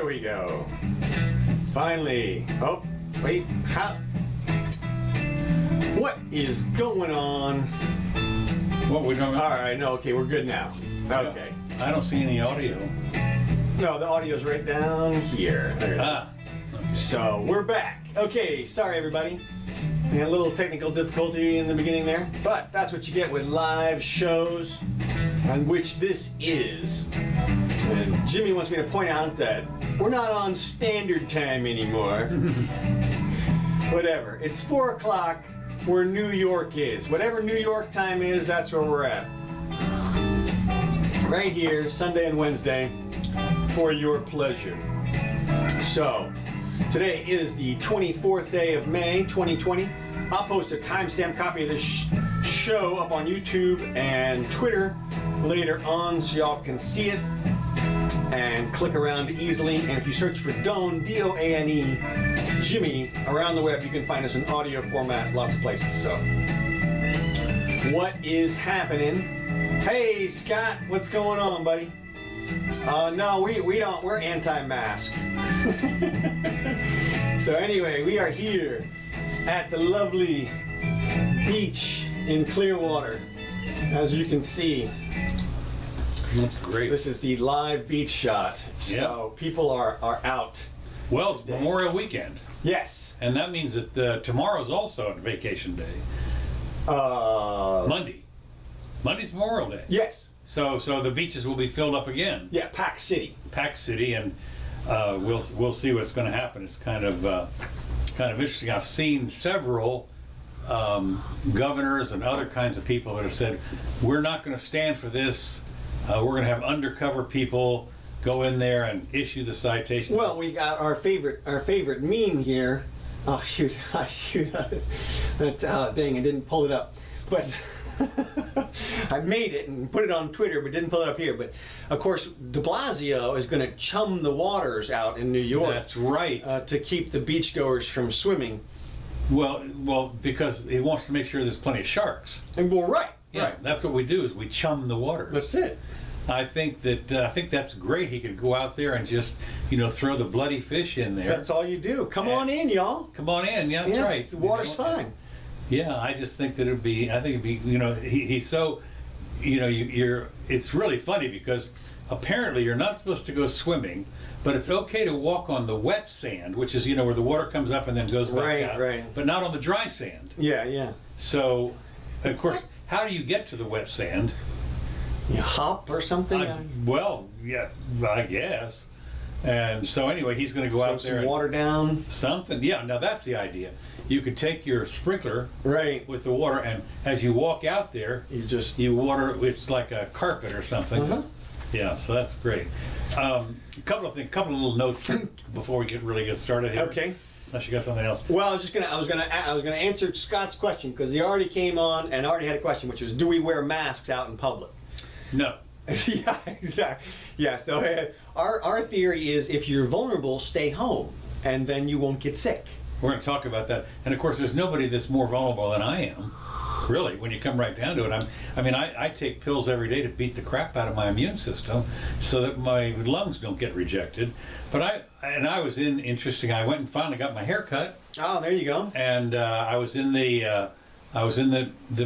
There we go. Finally. Oh, wait. How? What is going on? What we don't. All right. No. Okay. We're good now. Okay. I don't see any audio. No, the audio's right down here. There it is. Okay. So we're back. Okay. Sorry, everybody. We had a little technical difficulty in the beginning there, but that's what you get with live shows, on which this is. And Jimmy wants me to point out that we're not on standard time anymore. Whatever. It's 4 o'clock where New York is. Whatever New York time is, that's where we're at. Right here, Sunday and Wednesday, for your pleasure. So, today is the 24th day of May, 2020. I'll post a timestamp copy of this show up on YouTube and Twitter later on so y'all can see it and click around easily. And if you search for Doane, D-O-A-N-E, Jimmy, around the web, you can find us in audio format, lots of places. So, what is happening? Hey, Scott, what's going on, buddy? No, we don't. We're anti-mask. So anyway, we are here at the lovely beach in Clearwater, as you can see. That's great. This is the live beach shot. So people are out. Well, it's Memorial Weekend. Yes. And that means that tomorrow's also a vacation day. Monday. Monday's Memorial Day. Yes. So the beaches will be filled up again. Yeah, Pack City. Pack City, and we'll see what's going to happen. It's kind of interesting. I've seen several governors and other kinds of people that have said, we're not going to stand for this. We're going to have undercover people go in there and issue the citations. Well, we got our favorite meme here. Oh shoot! That's dang! I didn't pull it up, but I made it and put it on Twitter, but didn't pull it up here. But of course, De Blasio is going to chum the waters out in New York. That's right. To keep the beachgoers from swimming. Well, because he wants to make sure there's plenty of sharks. And well, right. That's what we do, is we chum the waters. That's it. I think that's great. He could go out there and just, throw the bloody fish in there. That's all you do. Come on in, y'all. Come on in. Yeah, that's right. The water's fine. Yeah, I just think that it'd be. He's so. It's really funny because apparently you're not supposed to go swimming, but it's okay to walk on the wet sand, which is where the water comes up and then goes back out. Right. But not on the dry sand. Yeah. So, of course, how do you get to the wet sand? You hop or something? I guess. And so anyway, he's going to go out there and water down. Something. Yeah, now that's the idea. You could take your sprinkler with the water, and as you walk out there, you water. It's like a carpet or something. Yeah, so that's great. A couple of little notes before we really get started here. Okay. Unless you got something else. Well, I was gonna answer Scott's question because he already came on and already had a question, which was, do we wear masks out in public? No. Yeah, exactly. Yeah, so our theory is if you're vulnerable, stay home, and then you won't get sick. We're going to talk about that. And of course, there's nobody that's more vulnerable than I am, really, when you come right down to it. I take pills every day to beat the crap out of my immune system so that my lungs don't get rejected. But I was I went and finally got my hair cut. Oh, there you go. And I was in the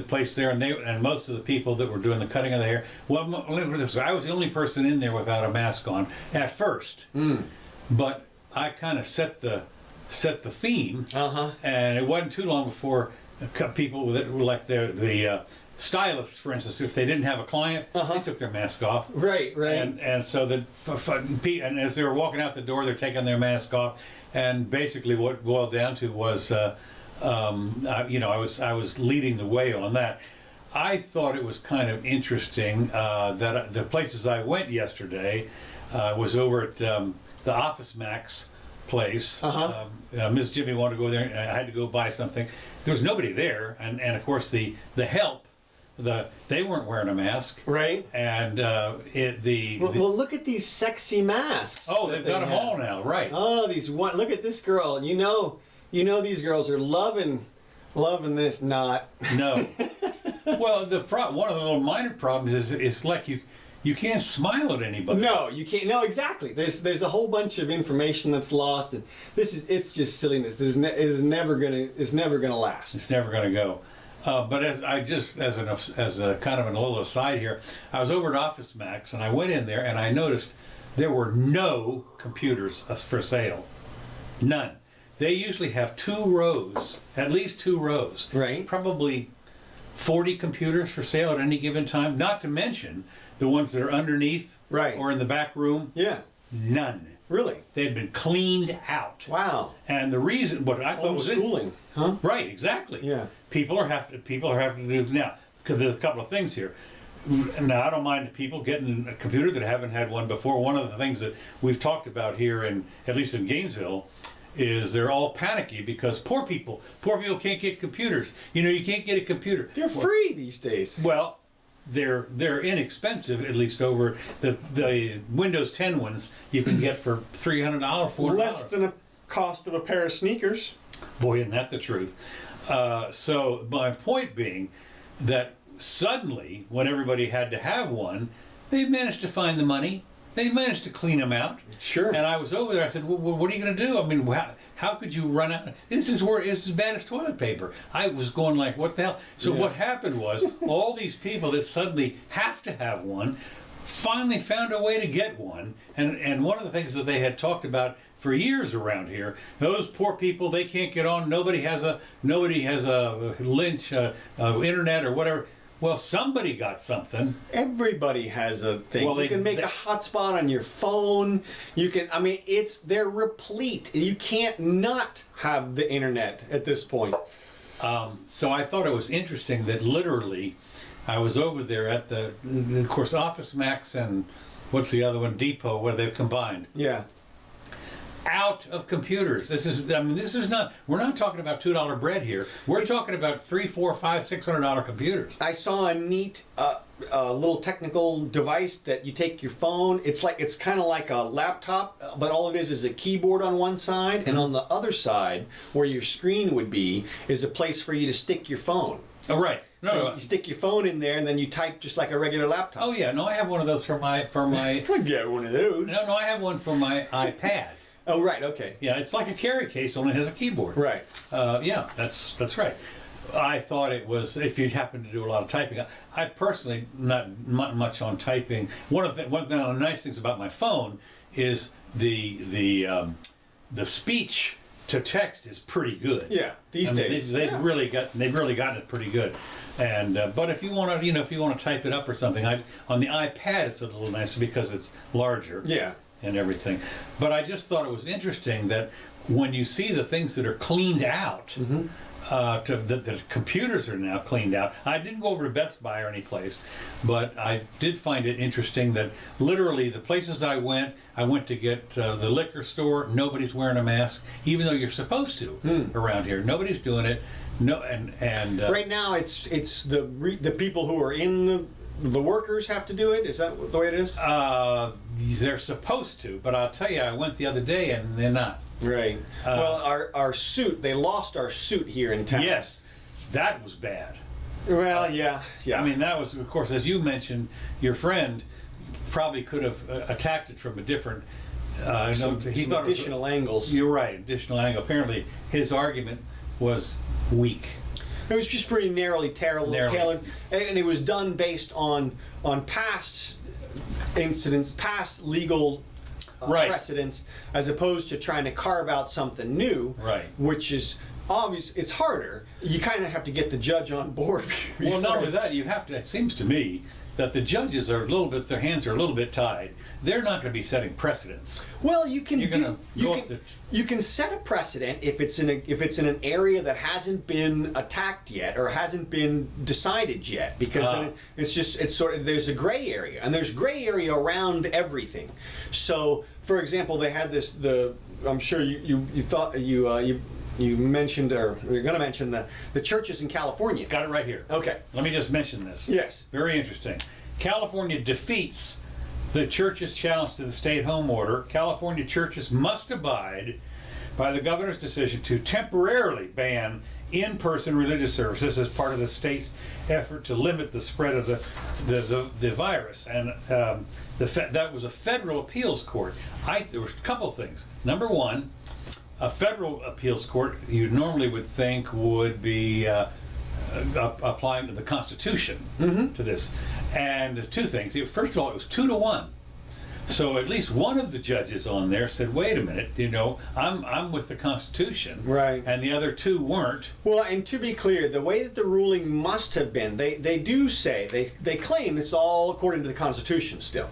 place there, and most of the people that were doing the cutting of the hair. Well, I was the only person in there without a mask on at first. But I kind of set the theme, and it wasn't too long before people that were like the stylists, for instance, if they didn't have a client, they took their mask off. Right. And so and as they were walking out the door, they're taking their mask off, and basically what it boiled down to was. I was leading the way on that. I thought it was kind of interesting that the places I went yesterday was over at the Office Max place. Miss Jimmy wanted to go there, and I had to go buy something. There was nobody there, and of course the help. They weren't wearing a mask, right? And well, look at these sexy masks. Oh, they've got them all now, right? Oh, look at this girl. You know these girls are loving this knot. No. Well, one of the little minor problems is like you can't smile at anybody. No, you can't. No, exactly. There's a whole bunch of information that's lost, and it's just silliness. It's never gonna last. It's never going to go. But as a kind of a little aside here, I was over at Office Max and I went in there and I noticed there were no computers for sale. None. They usually have 2 rows, at least 2 rows. Right. Probably 40 computers for sale at any given time, not to mention the ones that are underneath Right. or in the back room. Yeah. None. Really? They had been cleaned out. Wow. And the reason, what I thought was Homeschooling, huh? right, exactly. Yeah. People are having to do this now, because there's a couple of things here. Now, I don't mind people getting a computer that haven't had one before. One of the things that we've talked about here, at least in Gainesville, is they're all panicky because poor people can't get computers. You can't get a computer. They're free these days. Well, they're inexpensive, at least over the Windows 10 ones you can get for $300, $400. Less than a cost of a pair of sneakers. Boy, isn't that the truth? So my point being that suddenly, when everybody had to have one, they managed to find the money. They managed to clean them out. Sure. And I was over there. I said, well, what are you going to do? I mean, how could you run out? This is as bad as toilet paper. I was going like, what the hell? So what happened was all these people that suddenly have to have one finally found a way to get one. And one of the things that they had talked about for years around here, those poor people, they can't get on. Nobody has a lynch, internet or whatever. Well, somebody got something. Everybody has a thing. Well, you can make a hotspot on your phone. You can. I mean, they're replete. You can't not have the internet at this point. So I thought it was interesting that literally, I was over there at of course, Office Max and what's the other one, Depot, where they've combined. Yeah. Out of computers. This is not. We're not talking about $2 bread here. We're talking about $300, $400, $500, $600 computers. I saw a neat little technical device that you take your phone. It's kind of like a laptop, but all it is a keyboard on one side, and on the other side, where your screen would be, is a place for you to stick your phone. Oh, right. So you stick your phone in there, and then you type just like a regular laptop. Oh yeah. No, I have one of those for my. I'd get one of those. No, I have one for my iPad. Oh, right. Okay. Yeah, it's like a carry case, only it has a keyboard. Right. Yeah, that's right. I thought it was, if you happen to do a lot of typing. I personally not much on typing. One of the nice things about my phone is the speech to text is pretty good. Yeah, these days they've really gotten it pretty good. And but if you want to type it up or something, on the iPad it's a little nicer because it's larger. Yeah. And everything. But I just thought it was interesting that when you see the things that are cleaned out, the computers are now cleaned out. I didn't go over to Best Buy or any place, but I did find it interesting that literally the places I went to get the liquor store, nobody's wearing a mask, even though you're supposed to around here. Nobody's doing it. No, and right now it's the people who are in the workers have to do it. Is that the way it is? They're supposed to, but I'll tell you, I went the other day and they're not. Right. Well, our suit, they lost our suit here in town. Yes, that was bad. Well, yeah. I mean, that was, of course, as you mentioned, your friend probably could have attacked it from a different. Some additional angles. You're right, additional angle. Apparently, his argument was weak. It was just pretty narrowly tailored, and it was done based on past incidents, past legal precedents, as opposed to trying to carve out something new. Right. Which is obvious. It's harder. You kind of have to get the judge on board. Well, not only that, you have to. It seems to me that the judges are their hands are a little bit tied. They're not going to be setting precedents. Well, you can set a precedent if it's in an area that hasn't been attacked yet or hasn't been decided yet, because then it's sort of, there's a gray area, and there's gray area around everything. So, for example, they had I'm sure you mentioned, or you're going to mention the churches in California. Got it right here. Okay. Let me just mention this. Yes. Very interesting. California defeats the church's challenge to the stay-at-home order. California churches must abide by the governor's decision to temporarily ban in-person religious services as part of the state's effort to limit the spread of the virus. And that was a federal appeals court. There was a couple things. Number one, a federal appeals court you normally would think would be applying to the Constitution to this. And two things. First of all, it was 2-1. So at least one of the judges on there said, wait a minute, I'm with the Constitution. Right. And the other two weren't. Well, and to be clear, the way that the ruling must have been, they do say, they claim it's all according to the Constitution still.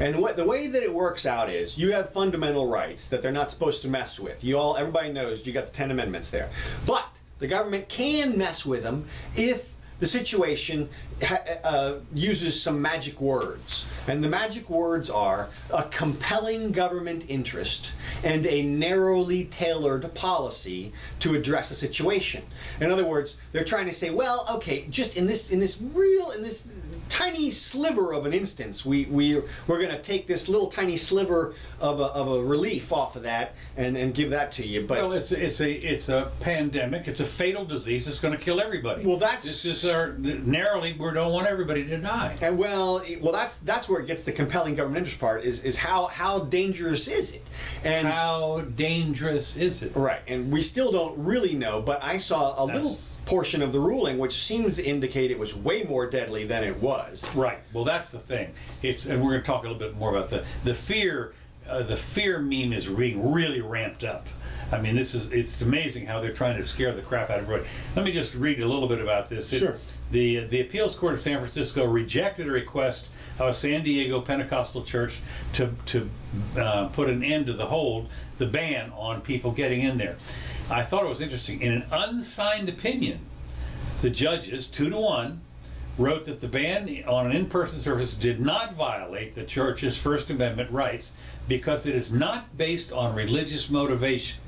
And the way that it works out is you have fundamental rights that they're not supposed to mess with. Everybody knows you got the 10 Amendments there. But the government can mess with them if the situation uses some magic words. And the magic words are a compelling government interest and a narrowly tailored policy to address a situation. In other words, they're trying to say, well, okay, just in this tiny sliver of an instance, we're going to take this little tiny sliver of a relief off of that and give that to you. But well, it's a pandemic. It's a fatal disease. It's going to kill everybody. Well, this is narrowly, we don't want everybody to die. And well, that's where it gets the compelling government interest part is how dangerous is it? And how dangerous is it? Right, and we still don't really know. But I saw a little portion of the ruling which seems to indicate it was way more deadly than it was. Right. Well, that's the thing. And we're going to talk a little bit more about the fear. The fear meme is being really ramped up. I mean, it's amazing how they're trying to scare the crap out of everybody. Let me just read a little bit about this. Sure. The appeals court of San Francisco rejected a request of a San Diego Pentecostal church to put an end to the ban on people getting in there. I thought it was interesting. In an unsigned opinion, the judges, 2-1, wrote that the ban on an in-person service did not violate the church's First Amendment rights because it is not based on religious motivation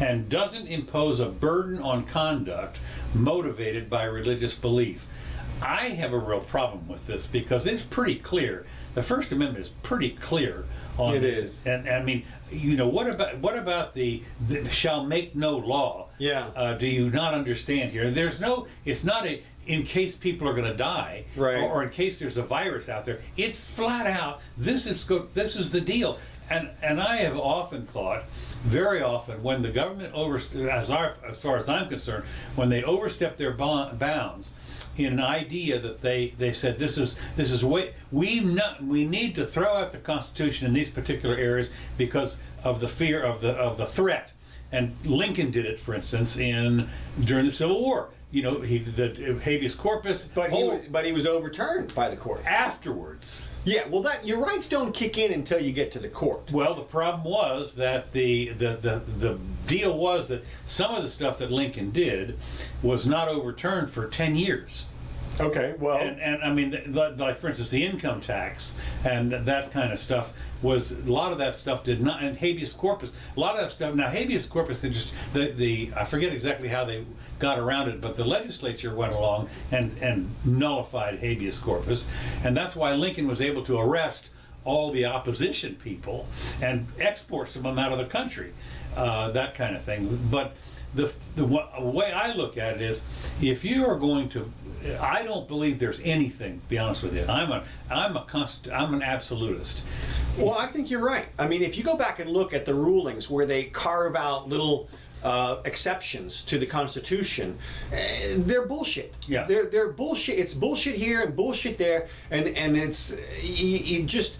and doesn't impose a burden on conduct motivated by religious belief. I have a real problem with this because it's pretty clear. The First Amendment is pretty clear on this. It is. And I mean, what about the shall make no law? Yeah. Do you not understand here? It's not in case people are going to die, right, or in case there's a virus out there. It's flat out, this is the deal. And I have often thought, very often, when the government as far as I'm concerned, when they overstep their bounds in an idea that they said this is way we need to throw out the Constitution in these particular areas because of the fear of the threat. And Lincoln did it, for instance, during the Civil War. The habeas corpus. But he was overturned by the court afterwards. Yeah, well, your rights don't kick in until you get to the court. Well, the problem was that the deal was that some of the stuff that Lincoln did was not overturned for 10 years. Okay, well, and I mean, like for instance, the income tax and that kind of stuff a lot of that stuff did not, and habeas corpus, a lot of that stuff. Now, habeas corpus, I forget exactly how they got around it, but the legislature went along and nullified habeas corpus, and that's why Lincoln was able to arrest all the opposition people and export some of them out of the country, that kind of thing. But the way I look at it is, if you are going to, I don't believe there's anything, to be honest with you. I'm an absolutist. Well, I think you're right. I mean, if you go back and look at the rulings where they carve out little exceptions to the Constitution, they're bullshit. Yeah. They're bullshit. It's bullshit here and bullshit there, and it's you just.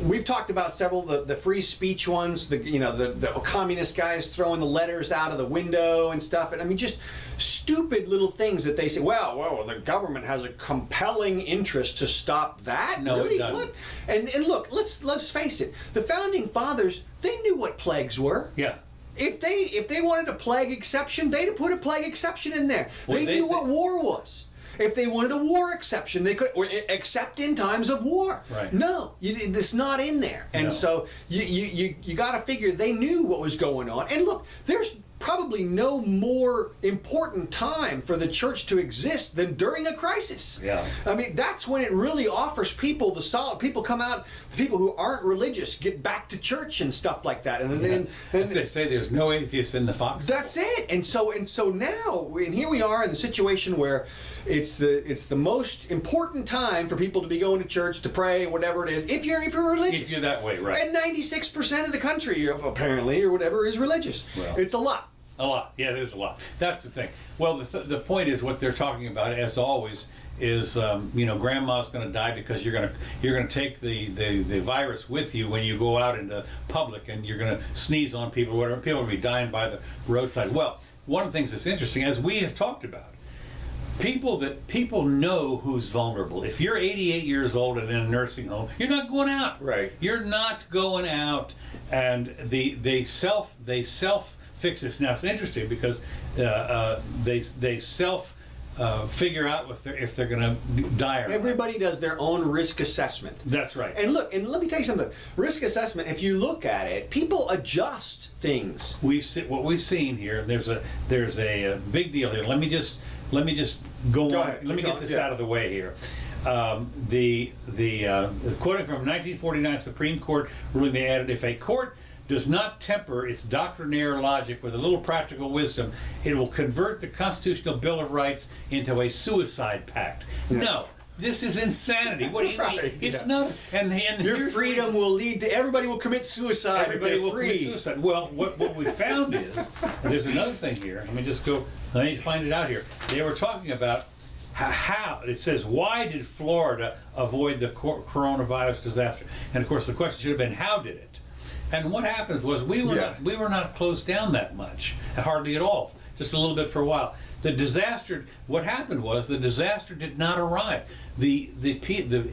We've talked about several the free speech ones. The communist guys throwing the letters out of the window and stuff. And I mean, just stupid little things that they say. Well, the government has a compelling interest to stop that. No, really? It doesn't. What? And look, let's face it. The founding fathers, they knew what plagues were. Yeah. If they wanted a plague exception, they'd have put a plague exception in there. Well, they knew what war was. If they wanted a war exception, they could, except in times of war. Right. No, it's not in there. And so you got to figure they knew what was going on. And look, there's probably no more important time for the church to exist than during a crisis. Yeah. I mean, that's when it really offers people the solid. People come out, the people who aren't religious get back to church and stuff like that. And then, As they say, there's no atheists in the foxhole. that's it. And so now, and here we are in the situation where it's the most important time for people to be going to church, to pray, whatever it is. If you're religious, If you're that way, right? and 96% of the country apparently or whatever is religious. Well. It's a lot. A lot. Yeah, it is a lot. That's the thing. Well, the point is what they're talking about, as always, is grandma's going to die because you're going to take the virus with you when you go out into public, and you're going to sneeze on people, or whatever. People will be dying by the roadside. Well, one of the things that's interesting, as we have talked about, people know who's vulnerable. If you're 88 years old and in a nursing home, you're not going out. Right. You're not going out, and they self fix this. Now it's interesting because they self figure out if they're going to die or not. Everybody does their own risk assessment. That's right. And look, and let me tell you something. Risk assessment, if you look at it, people adjust things. What we've seen here. There's a big deal here. Let me just go on. ahead, Let me keep get going, this yeah. out of the way here. The quoting from 1949 Supreme Court ruling, they added, if a court does not temper its doctrinaire logic with a little practical wisdom, it will convert the Constitutional Bill of Rights into a suicide pact. Yeah. No, this is insanity. What do you? Right, It's yeah. not. And Your here's the freedom reason. will lead to everybody will commit suicide Everybody if will they're commit free. suicide. Well, what we found is, there's another thing here. Let me find it out here. They were talking about how, it says, why did Florida avoid the coronavirus disaster? And of course the question should have been, how did it? And what happens was we were not closed down that much, hardly at all, just a little bit for a while. What happened was the disaster did not arrive. The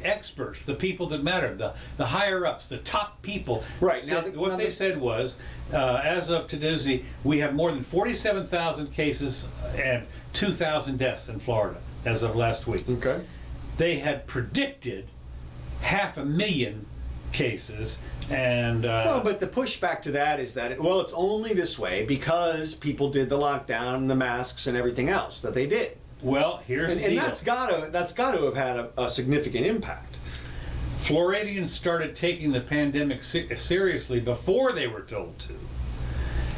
experts, the people that mattered, the higher ups, the top people. Right. They said was, as of today, we have more than 47,000 cases and 2,000 deaths in Florida as of last week. Okay. They had predicted 500,000 cases, and Well, but the pushback to that is that, it's only this way because people did the lockdown and the masks and everything else that they did. well, here's the And deal. that's got to have had a significant impact. Floridians started taking the pandemic seriously before they were told to.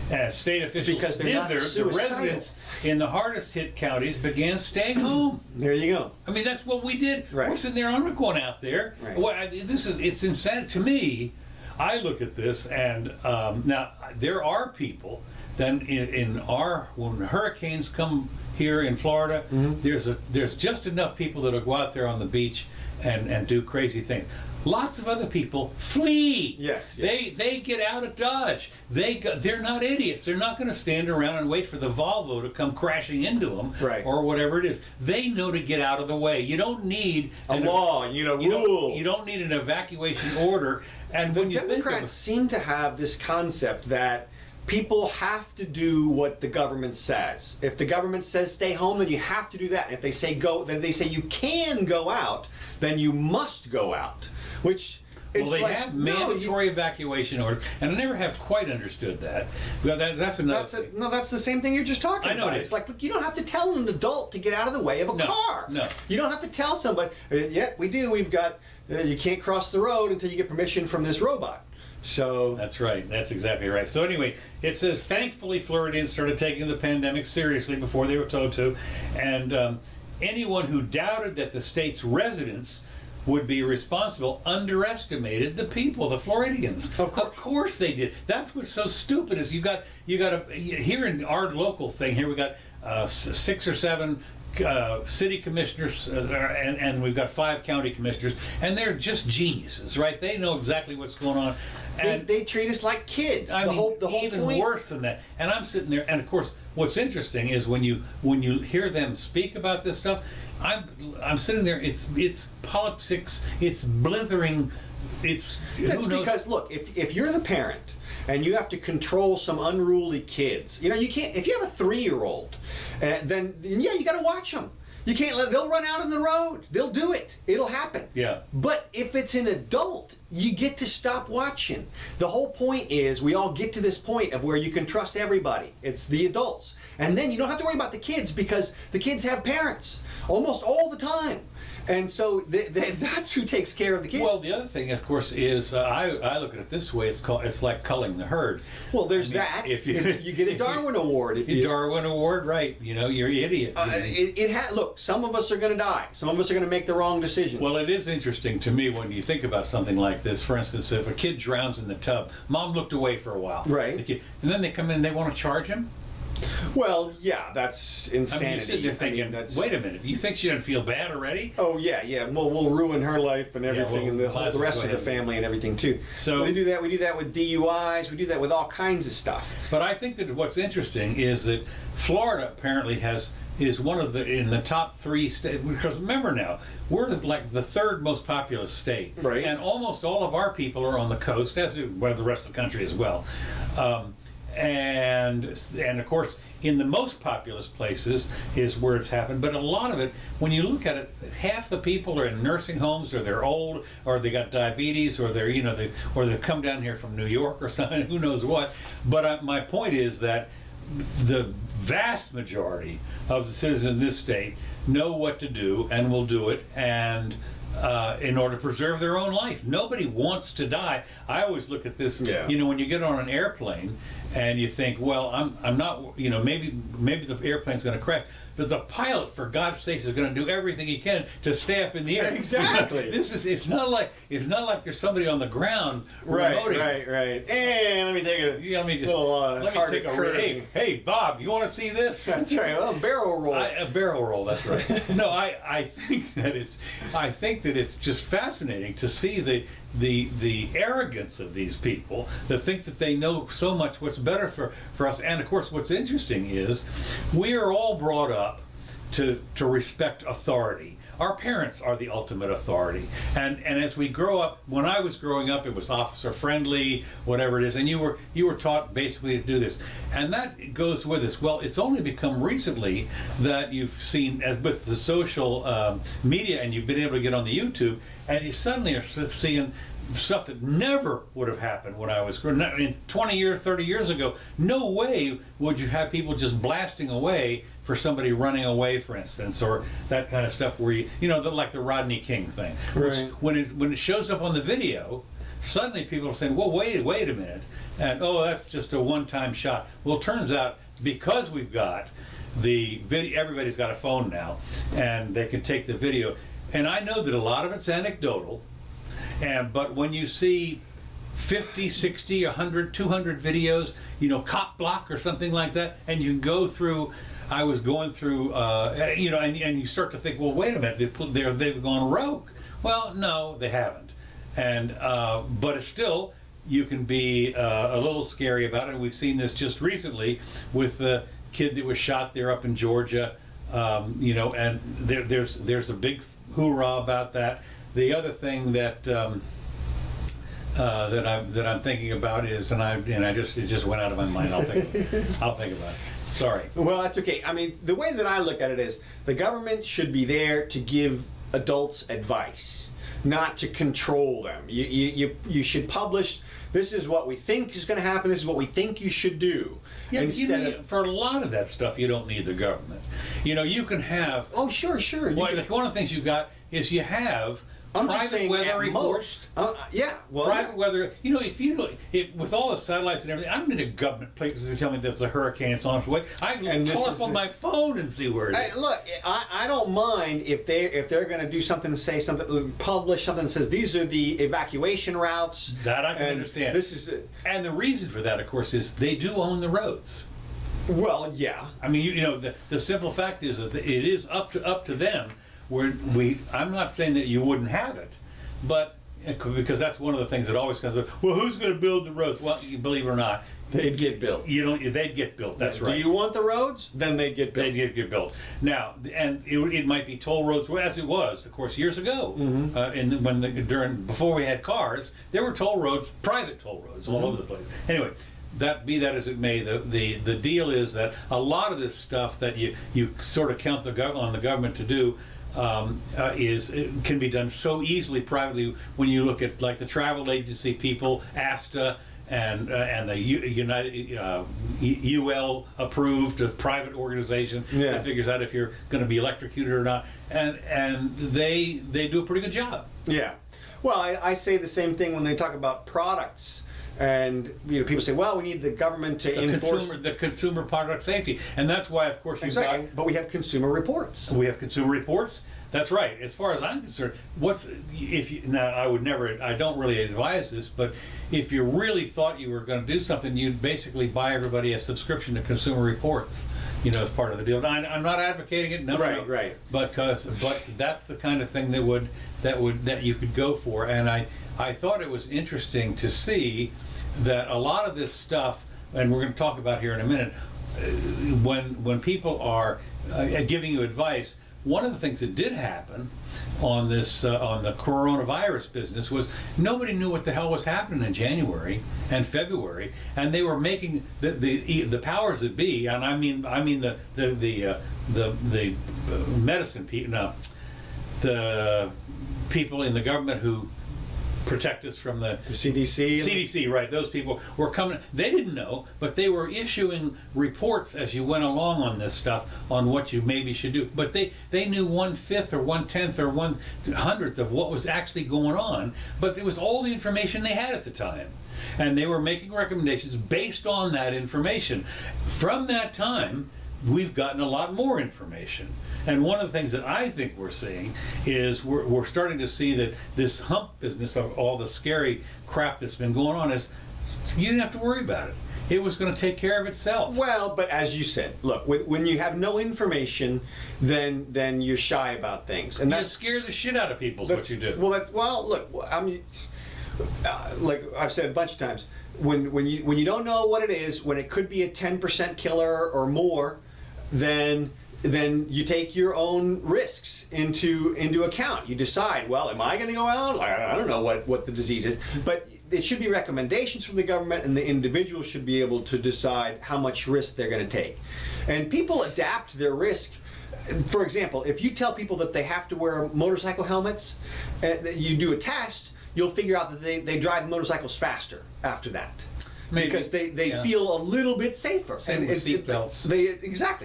As state officials Because they're not the suicidal. residents in the hardest hit counties began staying home. There you go. I mean, that's what we did. Right. We're sitting there, I'm not going out there. Right. Well, it's insanity to me. I look at this, and now there are people. Then when hurricanes come here in Florida, there's just enough people that'll go out there on the beach and do crazy things. Lots of other people flee. Yes. They get out of Dodge. They're not idiots. They're not going to stand around and wait for the Volvo to come crashing into them, Right. or whatever it is. They know to get out of the way. You don't need A law, rule. You don't need an evacuation order. And The when you Democrats seem to have this concept that people have to do what the government says. If the government says stay home, then you have to do that. If they say go, then they say you can go out, then you must go out. Which it's they like, have no, mandatory evacuation orders, and I never have quite understood that. Well, that's another thing. that's the same thing you're just talking I know about. it It's is. like, look, you don't have to tell an adult to get out of the way of a No, car. no. You don't have to tell somebody, yeah, we do. We've got, you can't cross the road until you get permission from this robot. So That's right. That's exactly right. So anyway, it says, thankfully, Floridians started taking the pandemic seriously before they were told to, and anyone who doubted that the state's residents would be responsible underestimated the people, the Floridians. Of course. Of course they did. That's what's so stupid is you got here in our local thing here we got 6 or 7 city commissioners and we've got 5 county commissioners, and they're just geniuses, right? They know exactly what's going on. And they treat us like kids. I the mean, whole even point. worse than that. And I'm sitting there, and of course, what's interesting is when you hear them speak about this stuff, I'm sitting there. It's politics. It's blithering. It's That's who knows? because look, if you're the parent and you have to control some unruly kids, you can't. If you have a 3-year-old, then yeah, you got to watch them. You can't let, they'll run out on the road. They'll do it. It'll happen. Yeah. But if it's an adult, you get to stop watching. The whole point is we all get to this point of where you can trust everybody. It's the adults. And then you don't have to worry about the kids because the kids have parents almost all the time. And so that's who takes care of the kids. Well, the other thing, of course, is I look at it this way. It's like culling the herd. Well, there's that. If you get a Darwin Award. If you Darwin Award, right? You know, you're an idiot. Look, some of us are going to die. Some of us are going to make the wrong decisions. Well, it is interesting to me when you think about something like this. For instance, if a kid drowns in the tub, mom looked away for a while. Right. And then they come in and they want to charge him? Well, yeah, that's insanity. I mean, you sit there thinking, wait a minute, you think she doesn't feel bad already? Oh, yeah. We'll ruin her life and everything, and the rest of the family and everything, too. So we do that with DUIs, we do that with all kinds of stuff. But I think that what's interesting is that Florida apparently is one of in the top 3 states, because remember now, we're like the 3rd most populous state. Right. And almost all of our people are on the coast, as well, the rest of the country as well. And of course, in the most populous places is where it's happened. But a lot of it, when you look at it, half the people are in nursing homes, or they're old, or they got diabetes, or they've come down here from New York or something. Who knows what? But my point is that the vast majority of the citizens in this state know what to do and will do it, and in order to preserve their own life. Nobody wants to die. I always look at this, when you get on an airplane and you think, well, I'm not, maybe the airplane's going to crash. But the pilot, for God's sakes, is going to do everything he can to stay up in the air. Exactly. It's not like there's somebody on the ground remoting. Right. And let me take a little Hey, Bob, you want to see this? That's right. A barrel roll. A barrel roll. That's right. No, I think that it's just fascinating to see the arrogance of these people that think that they know so much what's better for us. And of course, what's interesting is we are all brought up to respect authority. Our parents are the ultimate authority. And as we grow up, when I was growing up, it was officer friendly, whatever it is, and you were taught basically to do this. And that goes with us. Well, it's only become recently that you've seen, as with the social media, and you've been able to get on the YouTube, and you suddenly are seeing stuff that never would have happened when I was growing up. 20 years, 30 years ago, no way would you have people just blasting away for somebody running away, for instance, or that kind of stuff where like the Rodney King thing. Right. When it shows up on the video, suddenly people are saying, well, wait a minute, and that's just a one-time shot. Well, it turns out because we've got the video, everybody's got a phone now, and they can take the video. And I know that a lot of it's anecdotal, but when you see 50, 60, 100, 200 videos, cop block or something like that, and you go through, I was going through, and you start to think, well, wait a minute, they've gone rogue. Well, no, they haven't. And but it's still, you can be a little scary about it. And we've seen this just recently with the kid that was shot there up in Georgia, and there's a big hoorah about that. The other thing that I'm thinking about is, it just went out of my mind. I'll think about it. Sorry. Well, that's okay. I mean, the way that I look at it is the government should be there to give adults advice, not to control them. You should publish, this is what we think is going to happen, this is what we think you should do. Yeah, for a lot of that stuff, you don't need the government. You can have... Oh, sure. One of the things you got is you have... I'm just saying weather at reports. Private weather. If with all the satellites and everything, I don't need a government place to tell me that's a hurricane. It's on its way. I can call up on my phone and see where it is. Look, I don't mind if they're going to do something, to say something, publish something that says these are the evacuation routes. That I can understand. And the reason for that, of course, is they do own the roads. Well, yeah. I mean, the simple fact is that it is up to them. I'm not saying that you wouldn't have it, but because that's one of the things that always comes up. Well, who's going to build the roads? Well, you believe it or not, they'd get built. They'd get built. That's right. Do you want the roads? Then they'd get built. They'd get built. Now, and it might be toll roads, as it was, of course, years ago. Mm-hmm. Before we had cars, there were toll roads, private toll roads, all over the place. Anyway. be that as it may, the deal is that a lot of this stuff that you sort of count on the government to do can be done so easily privately when you look at like the travel agency people, ASTA, and the United UL approved a private organization that figures out if you're going to be electrocuted or not, and they do a pretty good job. Yeah. Well, I say the same thing when they talk about products. And people say, well, we need the government to enforce the consumer product safety, and that's why, of course, but we have consumer reports. We have consumer reports. That's right. As far as I'm concerned, I don't really advise this, but if you really thought you were going to do something, you'd basically buy everybody a subscription to Consumer Reports, as part of the deal. I'm not advocating it, no, right. But that's the kind of thing that you could go for, and I thought it was interesting to see that a lot of this stuff, and we're going to talk about here in a minute, when people are giving you advice. One of the things that did happen on this on the coronavirus business was nobody knew what the hell was happening in January and February, and they were making the powers that be, and I mean the medicine people, no, the people in the government who protect us from the CDC. CDC, right? Those people were coming. They didn't know, but they were issuing reports as you went along on this stuff on what you maybe should do. But they knew 1/5 or 1/10 or 1/100th of what was actually going on. But it was all the information they had at the time, and they were making recommendations based on that information. From that time, we've gotten a lot more information. And one of the things that I think we're seeing is we're starting to see that this hump business of all the scary crap that's been going on is you didn't have to worry about it. It was going to take care of itself. Well, but as you said, look, when you have no information, then you're shy about things, and you scare the shit out of people. Is what you do. Well, look, I mean, like I've said a bunch of times, when you don't know what it is, when it could be a 10% killer or more, then you take your own risks into account. You decide, well, am I going to go out? I don't know what the disease is, but it should be recommendations from the government, and the individual should be able to decide how much risk they're going to take. And people adapt their risk. For example, if you tell people that they have to wear motorcycle helmets, you do a test, you'll figure out that they drive motorcycles faster after that. Maybe. Because they feel a little bit safer. Same with seatbelts.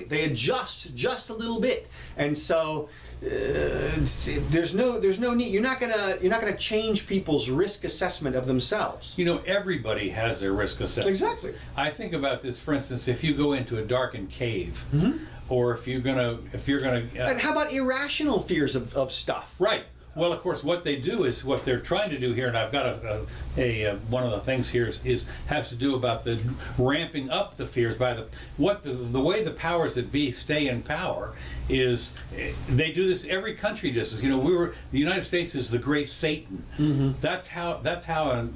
They adjust just a little bit, and so there's no need. You're not gonna change people's risk assessment of themselves. Everybody has their risk assessment. Exactly. I think about this, for instance, if you go into a darkened cave, or if you're gonna, and how about irrational fears of stuff? Right. Well, of course, what they do is what they're trying to do here, and I've got one of the things here has to do about the ramping up the fears by the way the powers that be stay in power is they do this. Every country does this. The United States is the great Satan. Mm-hmm. That's how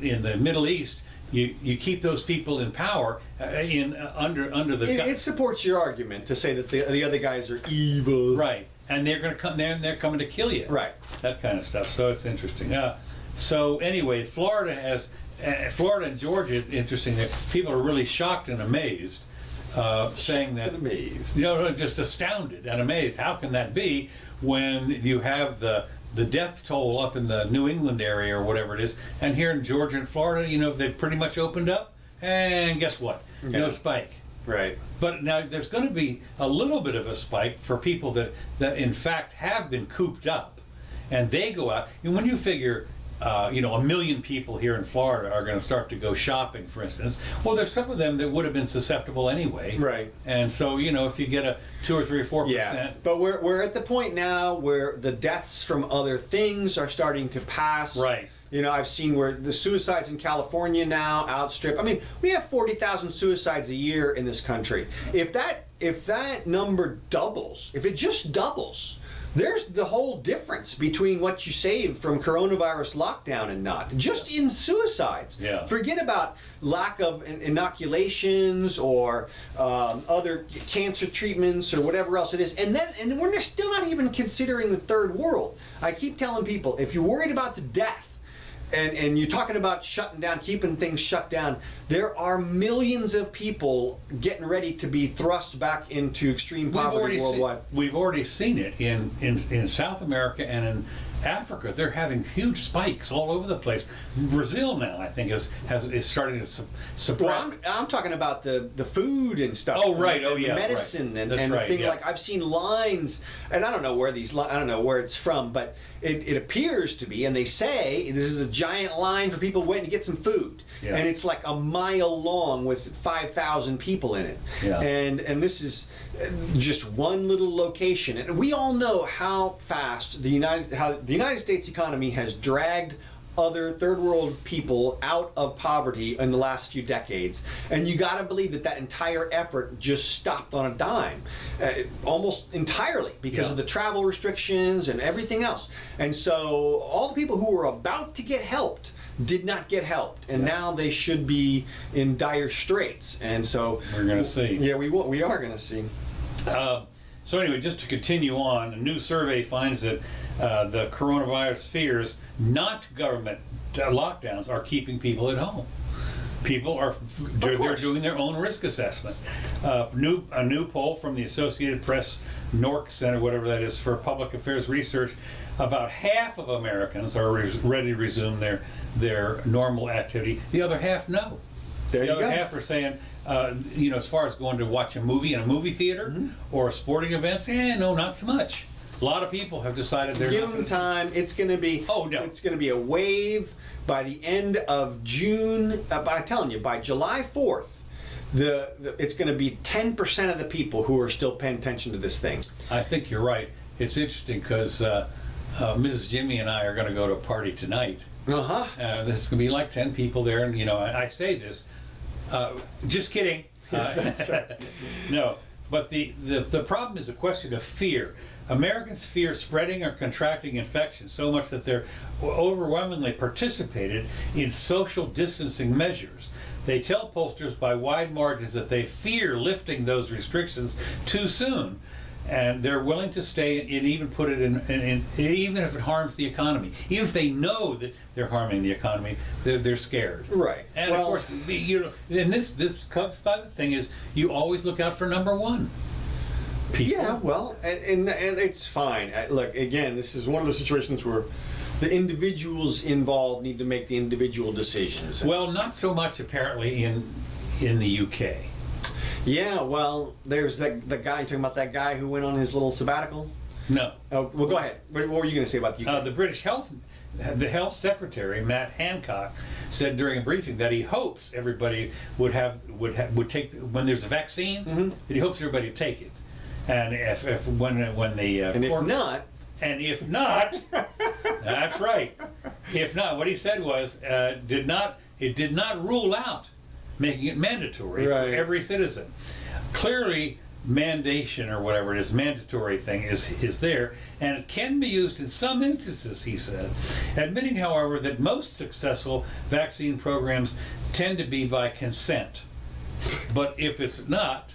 in the Middle East you keep those people in power under the. It supports your argument to say that the other guys are evil. Right. And they're going to come there, and they're coming to kill you. Right. That kind of stuff. So it's interesting. So anyway, Florida and Georgia, interesting. That people are really shocked and amazed, saying that amazed. Just astounded and amazed. How can that be when you have the death toll up in the New England area or whatever it is, and here in Georgia and Florida, they've pretty much opened up, and guess what? Yeah. No spike. Right. But now there's going to be a little bit of a spike for people that in fact have been cooped up, and they go out. And when you figure, 1 million people here in Florida are going to start to go shopping, for instance. Well, there's some of them that would have been susceptible anyway. Right. And so if you get a 2 or 3 or 4%. Yeah. But we're at the point now where the deaths from other things are starting to pass. Right. I've seen where the suicides in California now outstrip. I mean, we have 40,000 suicides a year in this country. If that number doubles, if it just doubles, there's the whole difference between what you save from coronavirus lockdown and not. Just in suicides. Yeah. Forget about lack of inoculations or other cancer treatments or whatever else it is. And we're still not even considering the third world. I keep telling people, if you're worried about the death, and you're talking about shutting down, keeping things shut down. There are millions of people getting ready to be thrust back into extreme poverty worldwide. We've already seen it in South America and in Africa. They're having huge spikes all over the place. Brazil now, I think, is starting to suppress. Well, I'm talking about the food and stuff. Oh, right. And Oh, yeah. the medicine right. and right, things yeah. like I've seen lines, and I don't know where I don't know where it's from, but it appears to be, and they say this is a giant line for people waiting to get some food, Yeah. and it's like a mile long with 5,000 people in it, Yeah. and this is just one little location, and we all know how fast the United States economy has dragged other third world people out of poverty in the last few decades, and you got to believe that entire effort just stopped on a dime, almost entirely because of the travel restrictions and everything else. And so all the people who were about to get helped did not get helped, and now they should be in dire straits. And so We're going to see. Yeah, we are going to see. So anyway, just to continue on, a new survey finds that the coronavirus fears, not government lockdowns, are keeping people at home. People are they're doing their own risk assessment. A new poll from the Associated Press NORC Center, whatever that is, for Public Affairs Research, about half of Americans are ready to resume their normal activity. The other half, no. There The you other go. half are saying, as far as going to watch a movie in a movie theater or sporting events, no, not so much. A lot of people have decided they're Give not them time. It's going to be. Oh, no. It's going to be a wave by the end of June. I'm telling you, by July 4th, it's going to be 10% of the people who are still paying attention to this thing. I think you're right. It's interesting because Mrs. Jimmy and I are going to go to a party tonight. Uh-huh. There's going to be like 10 people there, and I say this, just kidding. That's right. No, but the problem is a question of fear. Americans fear spreading or contracting infection so much that they're overwhelmingly participated in social distancing measures. They tell pollsters by wide margins that they fear lifting those restrictions too soon, and they're willing to stay and even put it in even if it harms the economy. Even if they know that they're harming the economy, they're scared. Right. And of course, and this comes by the thing is you always look out for number one. People. Yeah, well, and it's fine. Look, again, this is one of the situations where the individuals involved need to make the individual decisions. Well, not so much apparently in the UK. Yeah, well, there's the guy, you're talking about that guy who went on his little sabbatical? No. Oh, well, go ahead. What were you going to say about the UK? The British the health secretary, Matt Hancock, said during a briefing that he hopes everybody would take, when there's a vaccine, that he hopes everybody would take it. And when the and if not, that's right. If not, what he said was it did not rule out making it mandatory for every citizen. Clearly, mandation or whatever it is, mandatory thing is there, and it can be used in some instances, he said, admitting, however, that most successful vaccine programs tend to be by consent. But if it's not,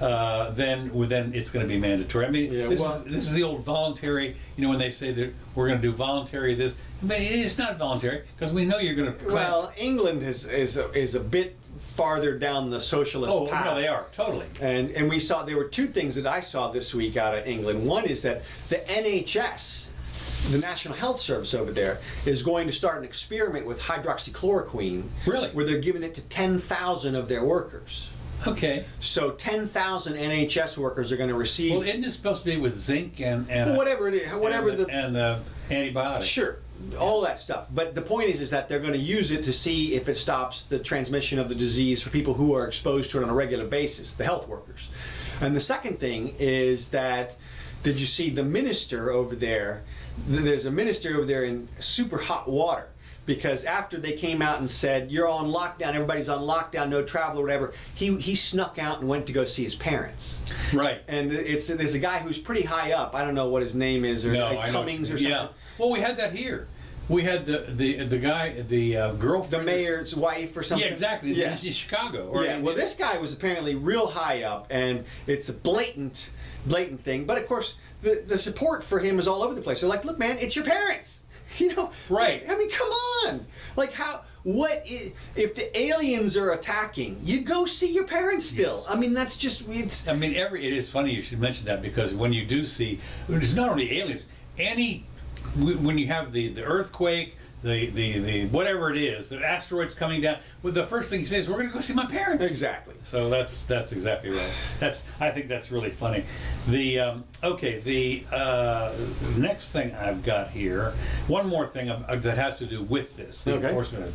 then it's going to be mandatory. I mean, this is the old voluntary. When they say that we're going to do voluntary this, I mean, it's not voluntary because we know you're going to. Well, England is a bit farther down the socialist path. Oh, no, they are totally. And we saw there were two things that I saw this week out of England. One is that the NHS, the National Health Service over there, is going to start an experiment with hydroxychloroquine. Really? Where they're giving it to 10,000 of their workers. Okay. So 10,000 NHS workers are going to receive. Well, isn't it supposed to be with zinc and whatever it is, and the antibiotics? Sure, all that stuff. But the point is that they're going to use it to see if it stops the transmission of the disease for people who are exposed to it on a regular basis, the health workers. And the second thing is that, did you see the minister over there? There's a minister over there in super hot water. Because after they came out and said, you're on lockdown, everybody's on lockdown, no travel or whatever, he snuck out and went to go see his parents. Right. And there's a guy who's pretty high up. I don't know what his name is, or Cummings or something. Yeah. Well, we had that here. We had the guy, the girlfriend. The mayor's wife or something. Yeah, exactly. Yeah. In Chicago. Well, this guy was apparently real high up, and it's a blatant thing. But of course, the support for him is all over the place. They're like, look, man, it's your parents. You know, Right. I mean, come on. Like, if the aliens are attacking, you go see your parents still. Yes. I mean, that's just, it's... I mean, it is funny you should mention that, because when you do see, it's not only aliens, when you have the earthquake, the whatever it is, the asteroids coming down, well, the first thing he says, we're going to go see my parents. Exactly. So that's exactly right. I think that's really funny. The next thing I've got here, one more thing that has to do with this, the enforcement of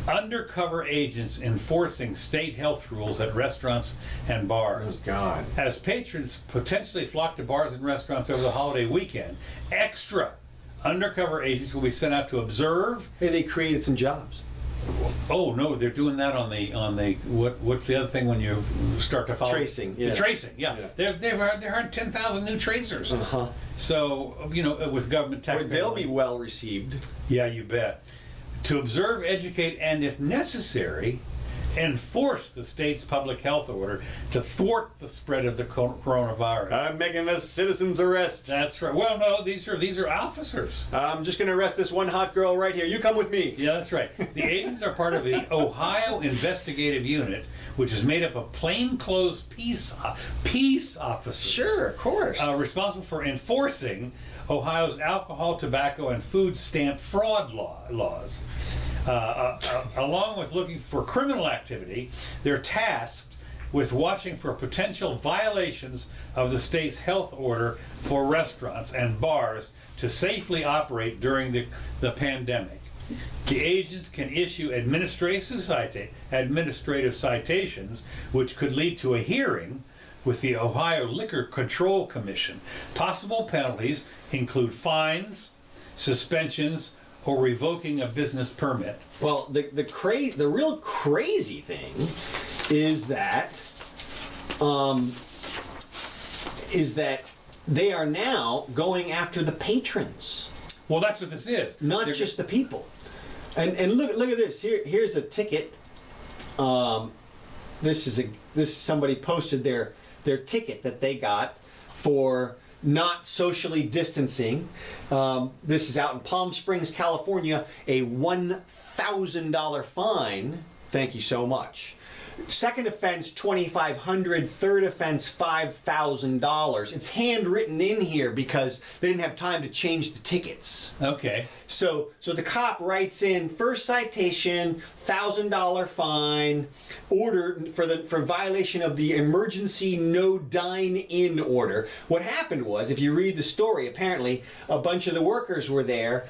undercover agents enforcing state health rules at restaurants and bars. Oh, God. As patrons potentially flock to bars and restaurants over the holiday weekend, extra undercover agents will be sent out to observe. Hey, they created some jobs. Oh no, they're doing that on the what's the other thing when you start to follow tracing? Yeah, tracing. Yeah, they've hired 10,000 new tracers. So with government taxpayers, they'll be well received. Yeah, you bet. To observe, educate, and if necessary, enforce the state's public health order to thwart the spread of the coronavirus. I'm making a citizen's arrest. That's right. Well, no, these are officers. I'm just going to arrest this one hot girl right here. You come with me. Yeah, that's right. The agents are part of the Ohio Investigative Unit, which is made up of plainclothes peace officers. Sure, of course. Responsible for enforcing Ohio's alcohol, tobacco, and food stamp fraud laws. Along with looking for criminal activity, they're tasked with watching for potential violations of the state's health order for restaurants and bars to safely operate during the pandemic. The agents can issue administrative citations, which could lead to a hearing with the Ohio Liquor Control Commission. Possible penalties include fines, suspensions, or revoking a business permit. Well, the real crazy thing is that they are now going after the patrons. Well, that's what this is. Not just the people. And look at this. Here's a ticket. This is somebody posted their ticket that they got for not socially distancing. This is out in Palm Springs, California. A $1,000 fine. Thank you so much. Second offense, $2,500. Third offense, $5,000. It's handwritten in here because they didn't have time to change the tickets. Okay. So the cop writes in first citation, $1,000 fine, order for violation of the emergency no dine-in order. What happened was, if you read the story, apparently a bunch of the workers were there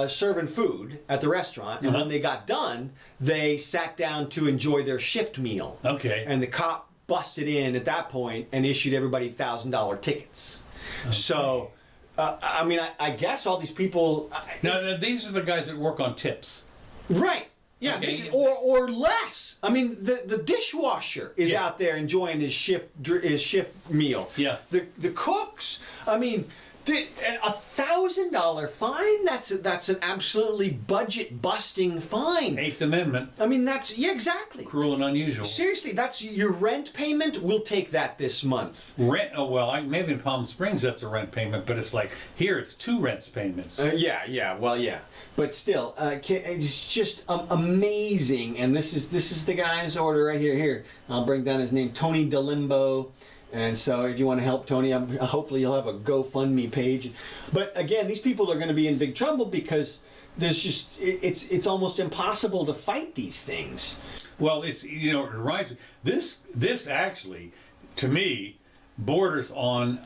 serving food at the restaurant, and when they got done, they sat down to enjoy their shift meal. Okay. And the cop busted in at that point and issued everybody $1,000 tickets. Okay. So, I mean, I guess all these people... Now, these are the guys that work on tips. Right. Yeah, Okay. or less. I mean, the dishwasher is out there enjoying his shift meal. Yeah. The cooks, I mean... $1,000 fine? That's an absolutely budget busting fine. Eighth Amendment. I mean, exactly. Cruel and unusual. Seriously, that's your rent payment. We'll take that this month. Rent? Oh well, maybe in Palm Springs that's a rent payment, but it's like here it's 2 rent payments. Yeah. But still, it's just amazing. And this is the guy's order right here. Here, I'll bring down his name, Tony DeLimbo. And so if you want to help Tony, hopefully you'll have a GoFundMe page. But again, these people are going to be in big trouble because there's just, it's almost impossible to fight these things. Well, it reminds me, this actually, to me, borders on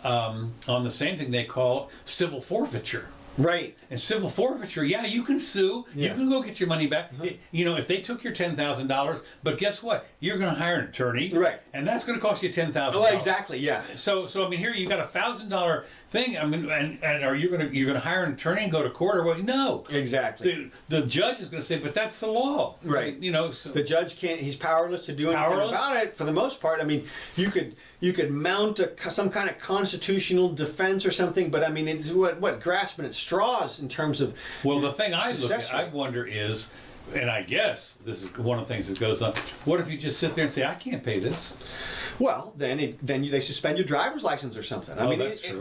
the same thing they call civil forfeiture. Right. And civil forfeiture, yeah, you can sue. Yeah. You can go get your money back. If they took your $10,000, but guess what? You're going to hire an attorney. Right. And that's going to cost you $10,000. Oh, exactly, yeah. So I mean, here you got $1,000 thing. I mean, and are you going to hire an attorney and go to court or what? No. Exactly. The judge is going to say, but that's the law. Right. So the judge can't. He's powerless to do anything about it for the most part. I mean, you could mount some kind of constitutional defense or something, but I mean, it's what grasping at straws in terms of. Well, the thing I wonder is and I guess this is one of the things that goes on. What if you just sit there and say, I can't pay this? Well, then they suspend your driver's license or something. I mean, that's true.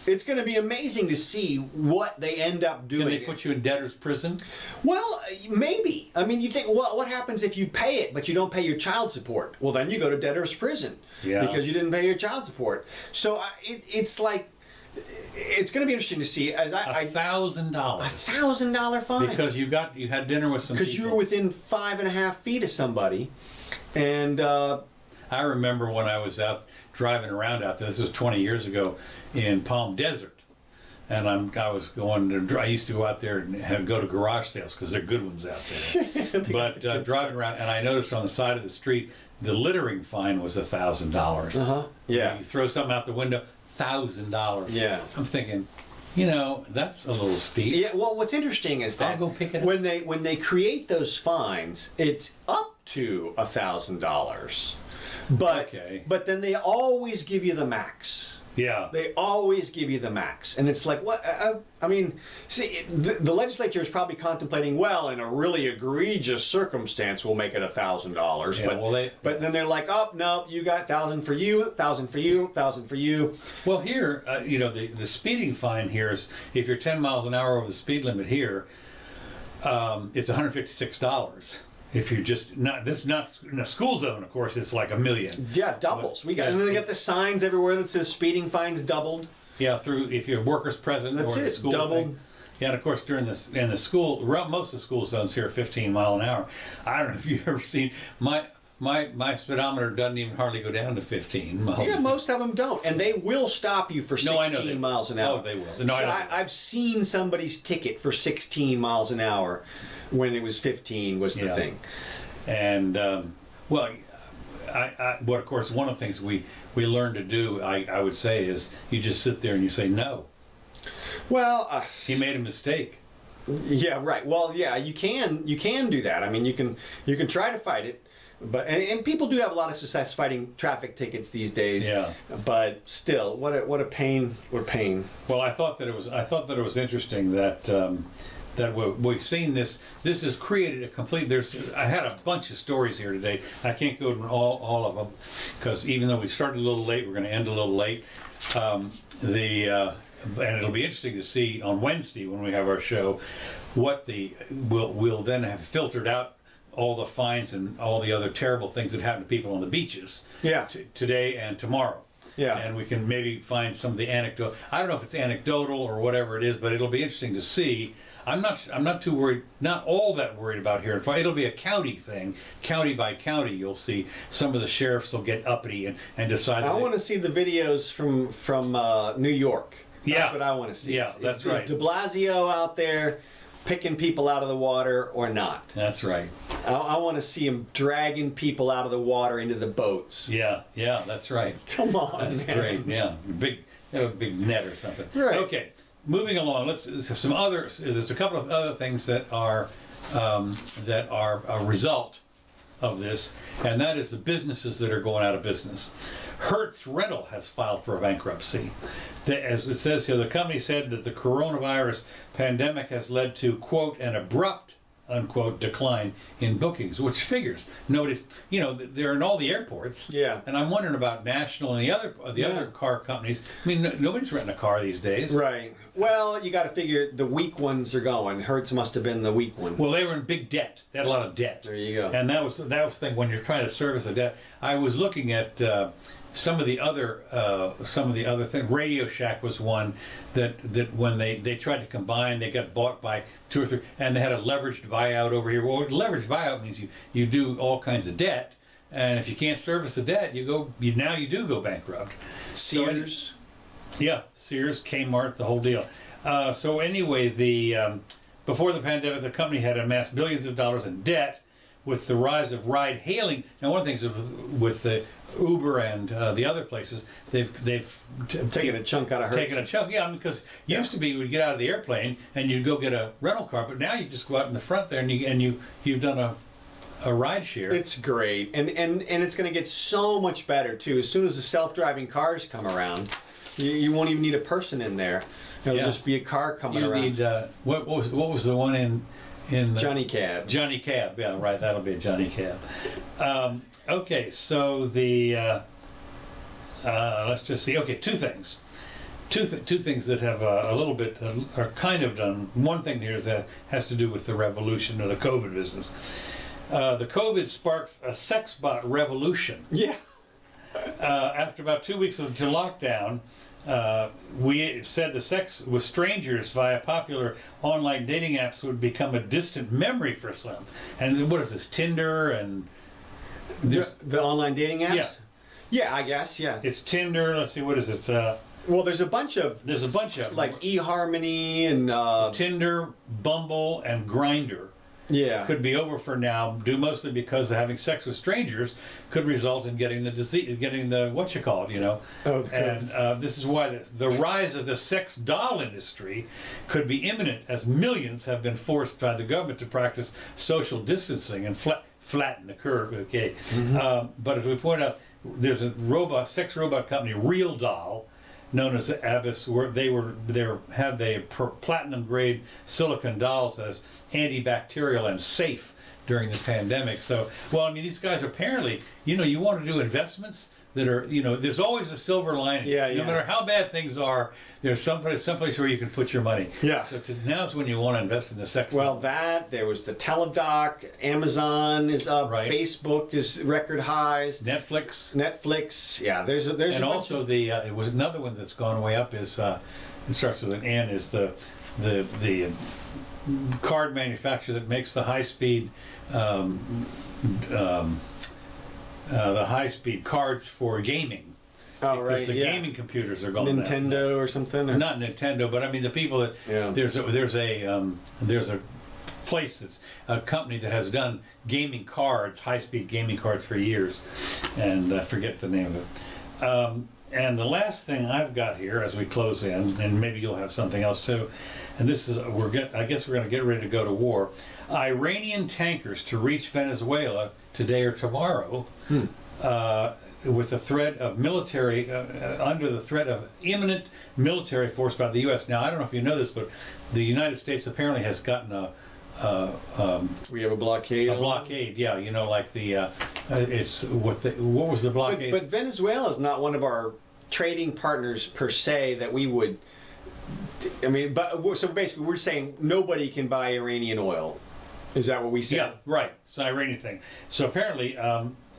It's going to be amazing to see what they end up doing. Can they put you in debtor's prison? Well, maybe. I mean, you think, well, what happens if you pay it, but you don't pay your child support? Well, then you go to debtor's prison because you didn't pay your child support. So it's like, it's going to be interesting to see. As $1,000. $1,000 fine because you had dinner with some people. Because you were within 5.5 feet of somebody, and I remember when I was out driving around out there. This was 20 years ago in Palm Desert, and I used to go out there and go to garage sales because they're good ones out there. But driving around, and I noticed on the side of the street the littering fine was $1,000. Yeah. You throw something out the window, $1,000. Yeah. I'm thinking, that's a little steep. Yeah. Well, what's interesting is that I'll go pick it up. when they create those fines, it's up to $1,000. But then they always give you the max. Yeah. They always give you the max. And it's like, what? I mean, see, the legislature is probably contemplating, well, in a really egregious circumstance, we'll make it $1,000. Yeah, but then they're like, oh, no, you got 1,000 for you, 1,000 for you, 1,000 for you. Well, here, the speeding fine here is, if you're 10 miles an hour over the speed limit here, it's $156. If you're just not in a school zone, of course, it's like $1 million. Yeah, doubles. And then they got the signs everywhere that says speeding fines doubled. Yeah, if you're workers present That's or it, the school doubled. thing. Yeah, and of course in the school, most of the school zones here are 15 mile an hour. I don't know if you've ever seen my speedometer doesn't even hardly go down to 15 miles. Yeah, most of them don't, and they will stop you for 16 miles an hour. Oh, they will. No, I've seen somebody's ticket for 16 miles an hour when it was 15 was the thing. And well, of course, one of the things we learned to do, I would say, is you just sit there and you say no. Well, he made a mistake. Yeah, right. Well, yeah, you can do that. I mean, you can try to fight it. But and people do have a lot of success fighting traffic tickets these days. Yeah. But still, what a pain! What a pain! Well, I thought that it was interesting that that we've seen this. This has created a complete. I had a bunch of stories here today. I can't go to all of them because even though we started a little late, we're going to end a little late. And it'll be interesting to see on Wednesday when we have our show what we'll then have filtered out all the fines and all the other terrible things that happen to people on the beaches today and tomorrow. Yeah. And we can maybe find some of the anecdote. I don't know if it's anecdotal or whatever it is, but it'll be interesting to see. I'm not too worried, not all that worried about here. It'll be a county thing, county by county. You'll see some of the sheriffs will get uppity and decide. I want to see the videos from New York. That's what I want to see. Yeah, that's right. Is de Blasio out there picking people out of the water or not? That's right. I want to see him dragging people out of the water into the boats. Yeah, that's right. Come on, that's man. great. Yeah, a big net or something. Right. Okay, moving along. There's a couple of other things that are a result of this, and that is the businesses that are going out of business. Hertz Rental has filed for a bankruptcy. As it says here, the company said that the coronavirus pandemic has led to, quote, an abrupt, unquote, decline in bookings, which figures. Nobody's, they're in all the airports. Yeah. And I'm wondering about National and the other car companies. I mean, nobody's renting a car these days. Right. Well, you got to figure the weak ones are going. Hertz must have been the weak one. Well, they were in big debt. They had a lot of debt. There you go. And that was the thing when you're trying to service the debt. I was looking at some of the other things. Radio Shack was one that when they tried to combine, they got bought by 2 or 3, and they had a leveraged buyout over here. Well, leveraged buyout means you do all kinds of debt, and if you can't service the debt, you do go bankrupt. Sears. Sears, Kmart, the whole deal. So anyway, before the pandemic, the company had amassed billions of dollars in debt. With the rise of ride-hailing, now one of the things with the Uber and the other places, they've taken a chunk out of Hertz. Because used to be we'd get out of the airplane and you'd go get a rental car, but now you just go out in the front there and you've done a ride share. It's great, and it's going to get so much better too. As soon as the self-driving cars come around, you won't even need a person in there. It'll just be a car coming around. Need what was the one in in Johnny Cab. Johnny Cab, yeah, right. That'll be a Johnny Cab. Okay, so the let's just see. Okay, two things. Two things that have a little bit are kind of done. One thing here is that has to do with the revolution of the COVID business. The COVID sparked a sex bot revolution. Yeah. After about 2 weeks into lockdown, we said the sex with strangers via popular online dating apps would become a distant memory for some. And what is this, Tinder and... The online dating apps? Yeah. Yeah, I guess, yeah. It's Tinder, let's see, what is it? Well, there's a bunch of them. like eHarmony and Tinder, Bumble, and Grindr. Yeah. Could be over for now, due mostly because having sex with strangers could result in getting the disease, getting the what you call it, you know. Oh, and this is why the rise of the sex doll industry could be imminent, as millions have been forced by the government to practice social distancing and flatten the curve. Okay, but as we point out, there's a sex robot company, Real Doll, known as Abyss, where they platinum grade silicone dolls as antibacterial and safe during the pandemic. So, well, I mean, these guys apparently, you want to do investments that are, there's always a silver lining. Yeah, no matter how bad things are, there's someplace where you can put your money. Yeah. So now's when you want to invest in the sex. Well, there was the Teledoc, Amazon is up, Right. Facebook is record highs, Netflix. yeah. There's And a also it was another one that's gone way up is it starts with an N, is the card manufacturer that makes the high speed cards for gaming. oh Because right, the yeah. gaming computers are going Nintendo or something. Or? Not Nintendo, but I mean the people that Yeah. there's a place that's a company that has done gaming cards, high-speed gaming cards for years, and I forget the name of it. And the last thing I've got here as we close in, and maybe you'll have something else too, and this is I guess we're going to get ready to go to war. Iranian tankers to reach Venezuela today or tomorrow. With the threat of military, under the threat of imminent military force by the U.S. Now, I don't know if you know this, but the United States apparently has gotten We have a blockade. a blockade. Yeah, like it's what was the blockade? But Venezuela is not one of our trading partners per se that we would. I mean, so basically, we're saying nobody can buy Iranian oil. Is that what we said? Yeah, right. It's an Iranian thing. So apparently.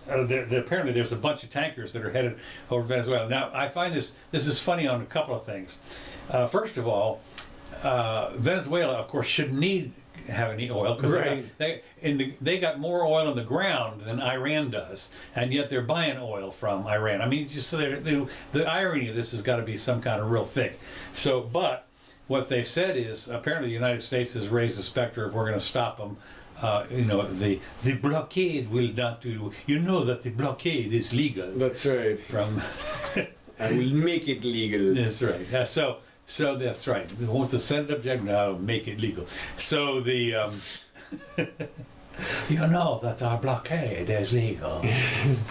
Apparently there's a bunch of tankers that are headed over Venezuela. Now, I find this is funny on a couple of things. First of all, Venezuela, of course, shouldn't have any oil because Right. they got more oil on the ground than Iran does, and yet they're buying oil from Iran. I mean, it's just the irony of this has got to be some kind of real thick. So, but what they've said is apparently the United States has raised the specter if we're going to stop them. The blockade will not do. You know that the blockade is legal. That's right. From I will make it legal. that's right. So that's right. Once the Senate object, now make it legal. So the you know that our blockade is legal.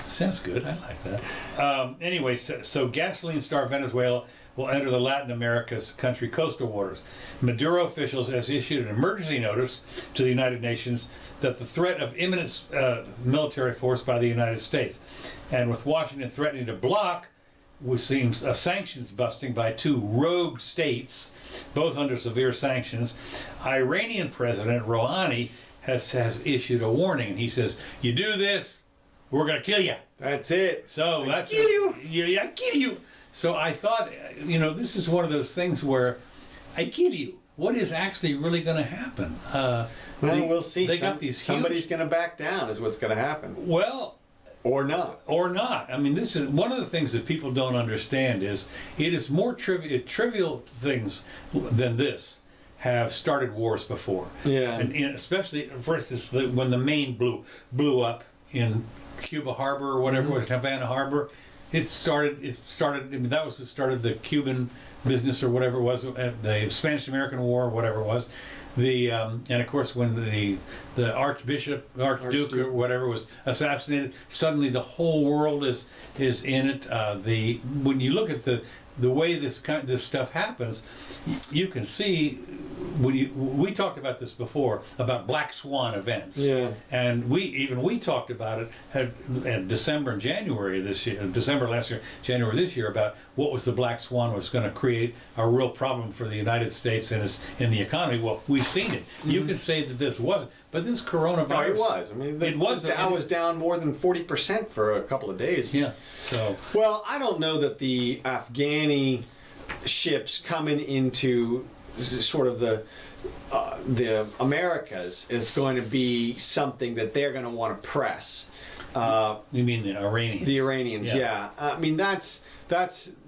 Sounds good. I like that. Anyway, so gasoline-starved Venezuela will enter the Latin America's country coastal waters. Maduro officials has issued an emergency notice to the United Nations that the threat of imminent military force by the United States, and with Washington threatening to block, which seems a sanctions busting by two rogue states, both under severe sanctions, Iranian President Rouhani has issued a warning, and he says, "You do this, we're going to kill you." That's it. So I kill you. Yeah, I kill you. So I thought, this is one of those things where I kill you. What is actually really going to happen? Well, we'll see. They got these somebody's going to back down is what's going to happen. Well, or not. I mean, this is one of the things that people don't understand is it is more trivial things than this have started wars before. Yeah. And especially, for instance, when the Maine blew up in Cuba Harbor or whatever, was Havana Harbor. It started. I mean, that was what started the Cuban business or whatever it was, the Spanish-American War, whatever it was. And of course, when the Archduke or whatever was assassinated, suddenly the whole world is in it. When you look at the way this stuff happens, you can see we talked about this before about black swan events. Yeah. And we talked about it in December and January this year, December last year, January this year, about what was the black swan was going to create a real problem for the United States and in the economy. Well, we've seen it. You can say that this wasn't, but this coronavirus. No, it was. I mean, the Dow was down more than 40% for a couple of days. Yeah. So. Well, I don't know that the Afghani ships coming into sort of the Americas is going to be something that they're going to want to press. You mean the Iranians? The Iranians, yeah. I mean, that's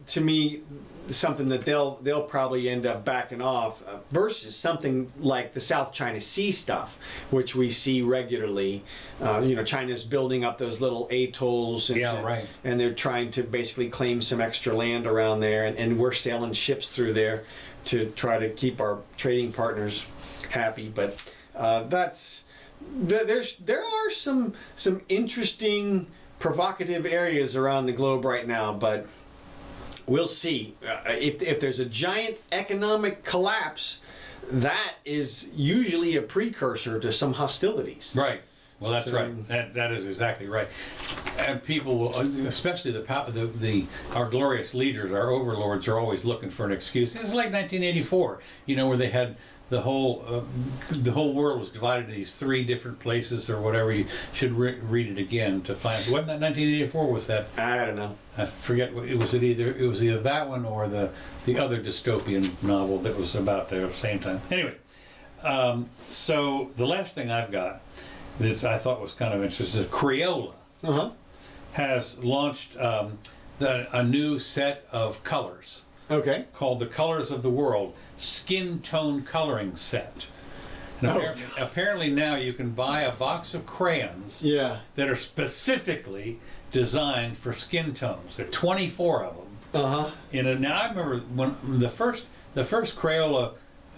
to me something that they'll probably end up backing off versus something like the South China Sea stuff, which we see regularly. China's building up those little atolls, and they're trying to basically claim some extra land around there, and we're sailing ships through there to try to keep our trading partners happy. But there are some interesting provocative areas around the globe right now, but we'll see. If there's a giant economic collapse, that is usually a precursor to some hostilities. Right. Well, that's right. That is exactly right. And people will, especially our glorious leaders, our overlords, are always looking for an excuse. It's like 1984, where they had the whole world was divided into these 3 different places or whatever. You should read it again to find. Wasn't that 1984? Was that? I don't know. I forget. It was either that one or the other dystopian novel that was about there at the same time. Anyway, so the last thing I've got that I thought was kind of interesting, Crayola has launched a new set of colors. Okay. Called the Colors of the World Skin Tone Coloring Set. And apparently now you can buy a box of crayons that are specifically designed for skin tones. There are 24 of them. Now I remember when the first Crayola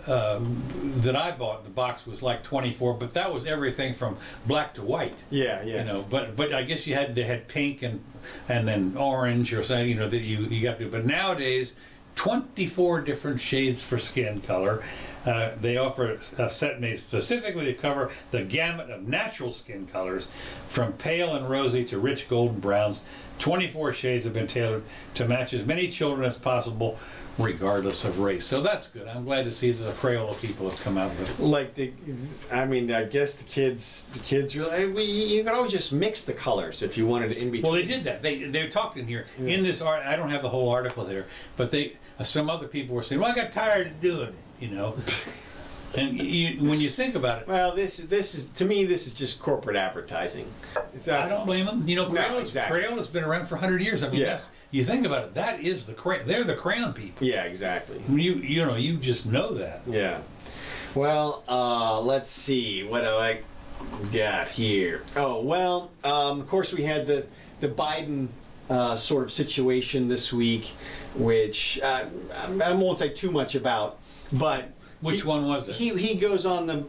that I bought, the box was like 24, but that was everything from black to white. But I guess they had pink and then orange or something, that you got to do. But nowadays, 24 different shades for skin color. They offer a set made specifically to cover the gamut of natural skin colors, from pale and rosy to rich golden browns. 24 shades have been tailored to match as many children as possible, regardless of race. So that's good. I'm glad to see that the Crayola people have come out with it. I guess the kids really, you can always just mix the colors if you wanted to in between. Well, they did that. They talked in here in this art. I don't have the whole article here, but some other people were saying, "Well, I got tired of doing it," And when you think about it, well, this is to me, this is just corporate advertising. I don't blame them. Crayola's been around for 100 years. I mean, you think about it, that is they're the crayon people. Yeah, exactly. You just know that. Yeah. Well, let's see. What do I got here? Oh, well, of course we had the Biden sort of situation this week, which I won't say too much about, but. Which one was it? He goes on the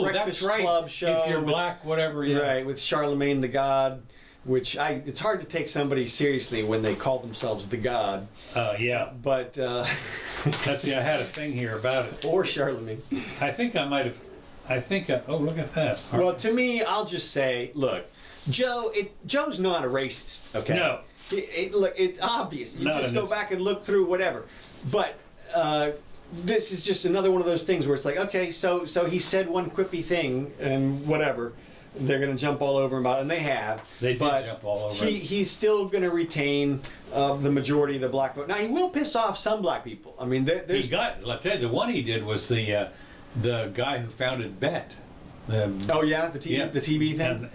Breakfast Club show. If you're black, whatever. Yeah. Right, with Charlemagne the God, which it's hard to take somebody seriously when they call themselves the God. Yeah. But I had a thing here about it. Or Charlemagne. I think I might have. Look at that. Well, to me, I'll just say, look, Joe's not a racist. Okay. No. Look, it's obvious. You just go back and look through whatever. But. This is just another one of those things where it's like, okay, so he said one quippy thing and whatever, they're going to jump all over him about it, and they have. They did jump all over him. He's still going to retain the majority of the black vote. Now, he will piss off some black people. I mean, I'll tell you, the one he did was the guy who founded BET. The TV thing?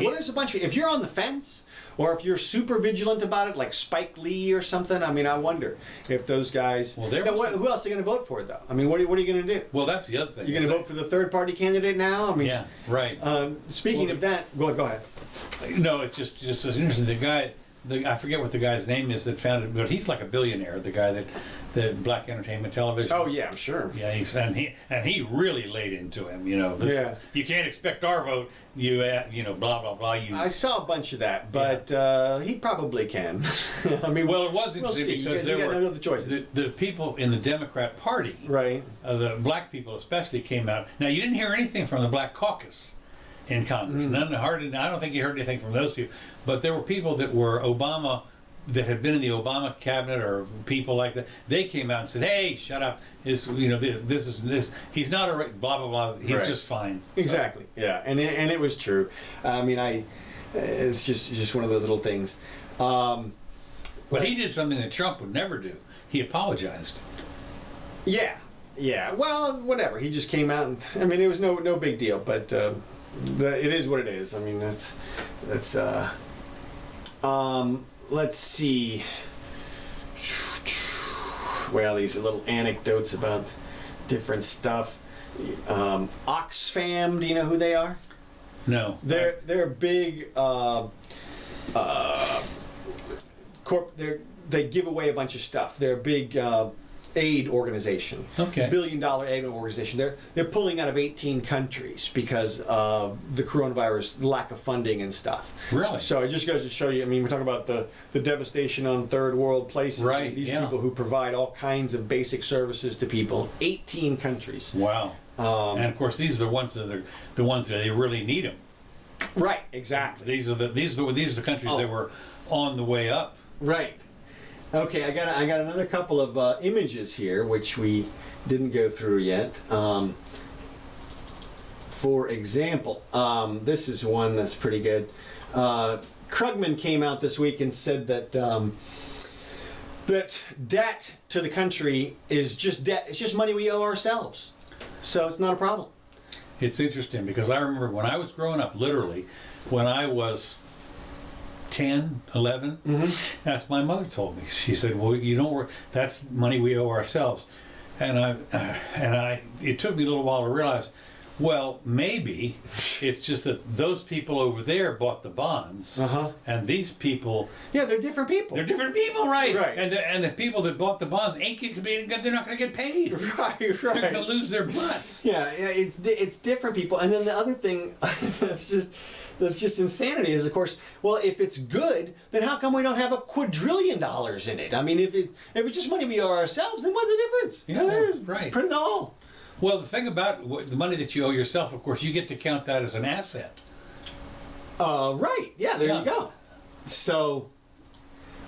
Well, there's a bunch of... If you're on the fence, or if you're super vigilant about it, like Spike Lee or something, I mean, I wonder if those guys... Well, who else are you going to vote for, though? I mean, what are you going to do? Well, that's the other thing. You're going to vote for the third-party candidate now? I mean, yeah, right. Speaking of that... Go ahead. No, it's just interesting. The guy I forget what the guy's name is that founded, but he's like a billionaire. The guy that Black Entertainment Television. Oh yeah, I'm sure. Yeah, he really laid into him. You know, Yeah. You can't expect our vote. You know, blah blah blah. I saw a bunch of that, but he probably can. I mean, Well, it was we'll interesting see. because you there got were no other choices. the people in the Democrat Party, Right. the black people especially, came out. Now you didn't hear anything from the Black Caucus in Congress. I don't think you heard anything from those people. But there were people that were Obama, that had been in the Obama cabinet, or people like that. They came out and said, "Hey, shut up! This is this. He's not a blah blah blah. He's Right. just fine." Exactly. Yeah, and it was true. I mean, it's just one of those little things. But he did something that Trump would never do. He apologized. Yeah. Yeah. Well, whatever. He just came out, and I mean, it was no big deal. But it is what it is. I mean, that's. Let's see. Well, these are little anecdotes about different stuff. Oxfam, do you know who they are? No. They're big. They give away a bunch of stuff. They're a big aid organization. Okay. $1 billion aid organization. They're pulling out of 18 countries because of the coronavirus, lack of funding and stuff. Really? So it just goes to show you. I mean, we're talking about the devastation on third world places. Right, I mean, these yeah. people who provide all kinds of basic services to people. 18 countries. Wow. And of course, these are the ones that they really need them. Right. Exactly. These are the countries that were on the way up. Right. Okay, I got another couple of images here, which we didn't go through yet. For example, this is one that's pretty good. Krugman came out this week and said that that debt to the country is just debt. It's just money we owe ourselves. So it's not a problem. It's interesting because I remember when I was growing up, literally, when I was 10, 11, that's my mother told me. She said, "Well, you don't work. That's money we owe ourselves." And it took me a little while to realize, well, maybe it's just that those people over there bought the bonds, and these people, Yeah, they're different people. they're different people, right? Right. And the people that bought the bonds they're not going to get paid. Right, They're going to right. lose their butts. Yeah, it's different people. And then the other thing that's just insanity is, of course, well, if it's good, then how come we don't have $1 quadrillion in it? I mean, if it's just money we owe ourselves, then what's the difference? Yeah, right. Print it all. Well, the thing about the money that you owe yourself, of course, you get to count that as an asset. Right. Yeah, there Yeah. you go. So,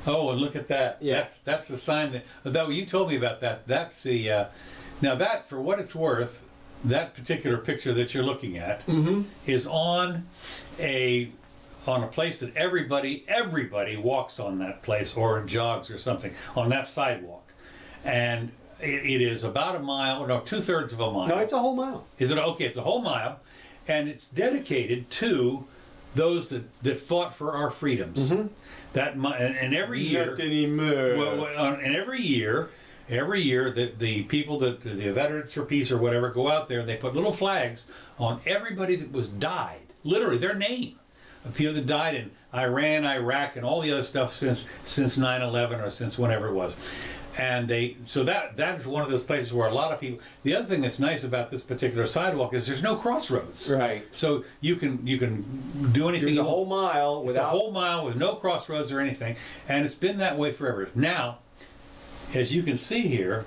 Oh, and look at that. Yeah. That's the sign that, though you told me about that. That's the, now that, for what it's worth, that particular picture that you're looking at is on a place that everybody walks on that place, or jogs or something, on that sidewalk. And it is about a mile, no, 2/3 of a mile. no, it's a whole mile. Is it okay? It's a whole mile, and it's dedicated to those that fought for our freedoms. And every year, Not anymore. and every year, the people the Veterans for Peace or whatever go out there and they put little flags on everybody that was died, literally their name, of people that died in Iran, Iraq, and all the other stuff since 9/11 or since whenever it was. And that is one of those places where a lot of people. The other thing that's nice about this particular sidewalk is there's no crossroads. Right. So you can do anything. You're the you whole want. mile It's without. a whole mile with no crossroads or anything, and it's been that way forever. Now, as you can see here,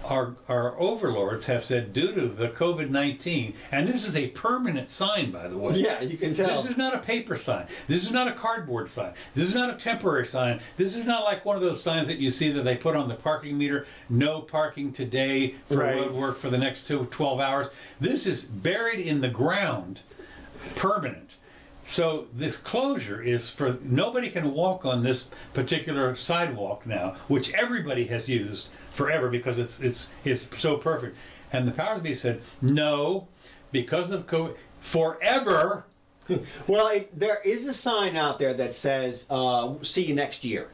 our overlords have said, due to the COVID-19, and this is a permanent sign, by the way. Yeah, you can tell. This is not a paper sign. This is not a cardboard sign. This is not a temporary sign. This is not like one of those signs that you see that they put on the parking meter, no parking today for Right. road work for the next 12 hours. This is buried in the ground, permanent. So this closure is for, nobody can walk on this particular sidewalk now, which everybody has used forever because it's so perfect. And the powers that be said, no, because of COVID, forever. Well, there is a sign out there that says, "See you next year."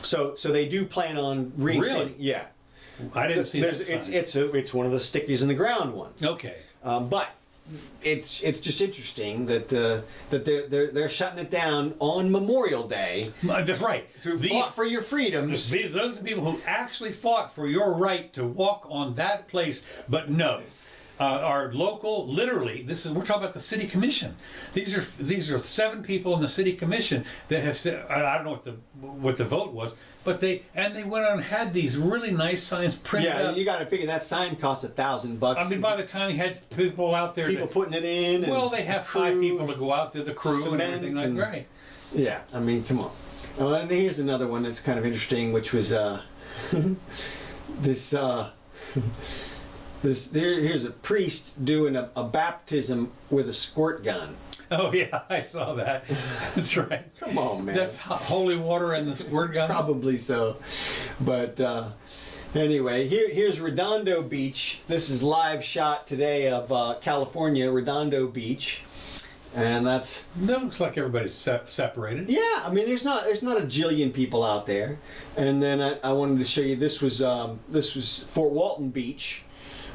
So they do plan on reinstating. Really? Yeah. I didn't see that sign. It's one of the stickies in the ground ones. Okay. But it's just interesting that that they're shutting it down on Memorial Day. That's right. Who fought for your freedoms. Those are the people who actually fought for your right to walk on that place, but no. Our local, literally, we're talking about the city commission. These are 7 people in the city commission that have said, I don't know what the vote was, but they went on and had these really nice signs printed Yeah, up. you got to figure that sign cost $1,000. I mean, by the time you had people out there, people putting it in. And well, they have 5 people to go out there, the crew and everything like that. Right. Yeah, I mean, come on. Oh, and here's another one that's kind of interesting, which was here's a priest doing a baptism with a squirt gun. Oh yeah, I saw that. That's right. Come on, man. That's holy water and the squirt gun. Probably so, but anyway, here's Redondo Beach. This is live shot today of California, Redondo Beach, and that looks like everybody's separated. Yeah, I mean, there's not a jillion people out there. And then I wanted to show you this was Fort Walton Beach,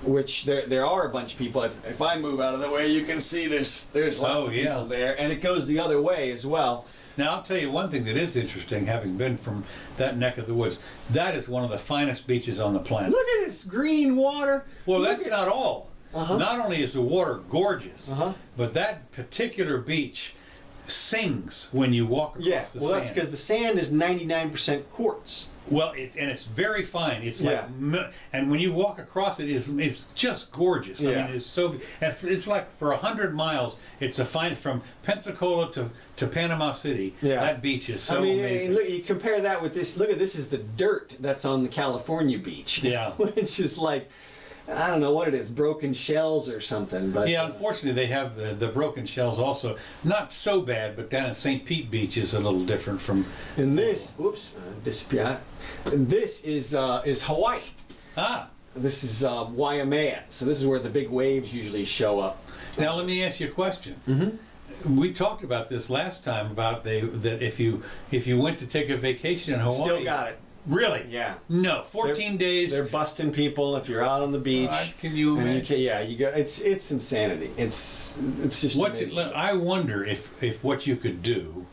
which there are a bunch of people. If I move out of the way, you can see there's lots of people there, and it goes the other way as well. Now I'll tell you one thing that is interesting, having been from that neck of the woods. That is one of the finest beaches on the planet. Look at this green water. Well, that's not all. Not only is the water gorgeous, but that particular beach sings when you walk across the sand. That's because the sand is 99% quartz. Well, and it's very fine. It's like, and when you walk across it, it's just gorgeous. I mean, it's so. It's like for 100 miles, it's a fine from Pensacola to Panama City. Yeah. That beach is so amazing. Look, you compare that with this. Look at this is the dirt that's on the California beach. Yeah, it's just like, I don't know what it is, broken shells or something. But yeah, unfortunately, they have the broken shells also. Not so bad, but down at St. Pete Beach is a little different from. And this, disappear. This is Hawaii. Ah. This is Waimea. So this is where the big waves usually show up. Now let me ask you a question. We talked about this last time about that if you went to take a vacation in Hawaii, still got it. Really? Yeah. No, 14 days. They're busting people if you're out on the beach. Can you imagine? You go. It's insanity. It's just. I wonder if what you could do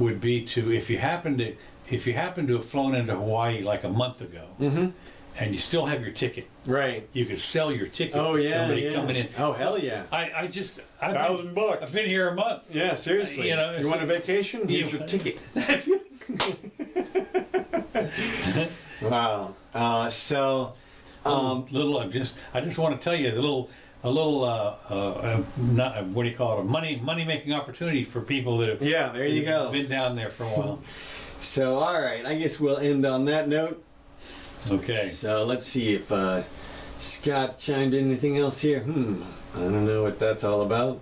would be to if you happen to have flown into Hawaii like a month ago, and you still have your ticket. Right. You could sell your ticket. Oh to yeah. Somebody coming in. Oh hell yeah. I've $1,000. I've been here a month. Yeah, seriously. You want a vacation? Here's your ticket. Wow. I just want to tell you a little what do you call it? A money making opportunity for people that have there you go. Been down there for a while. So all right, I guess we'll end on that note. Okay. So let's see if Scott chimed in anything else here. I don't know what that's all about.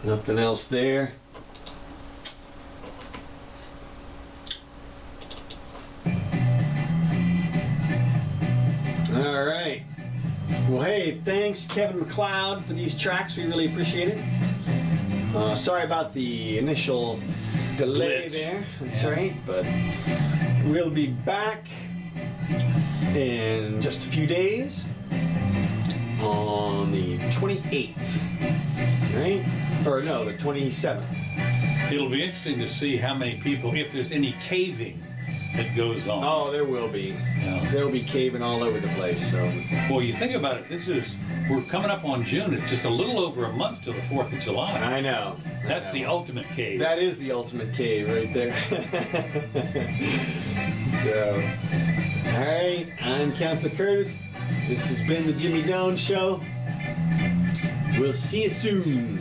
Nothing else there. All right. Well, hey, thanks, Kevin McLeod, for these tracks. We really appreciate it. Sorry about the initial delay there. That's right. But we'll be back in just a few days on the 28th. Right? Or no, the 27th. It'll be interesting to see how many people, if there's any caving that goes on. Oh, there will be. Yeah. There'll be caving all over the place. So. Well, you think about it. We're coming up on June. It's just a little over a month till the 4th of July. I know. That's the ultimate cave. That is the ultimate cave right there. So, all right. I'm Counselor Curtis. This has been the Jimmy Doane Show. We'll see you soon.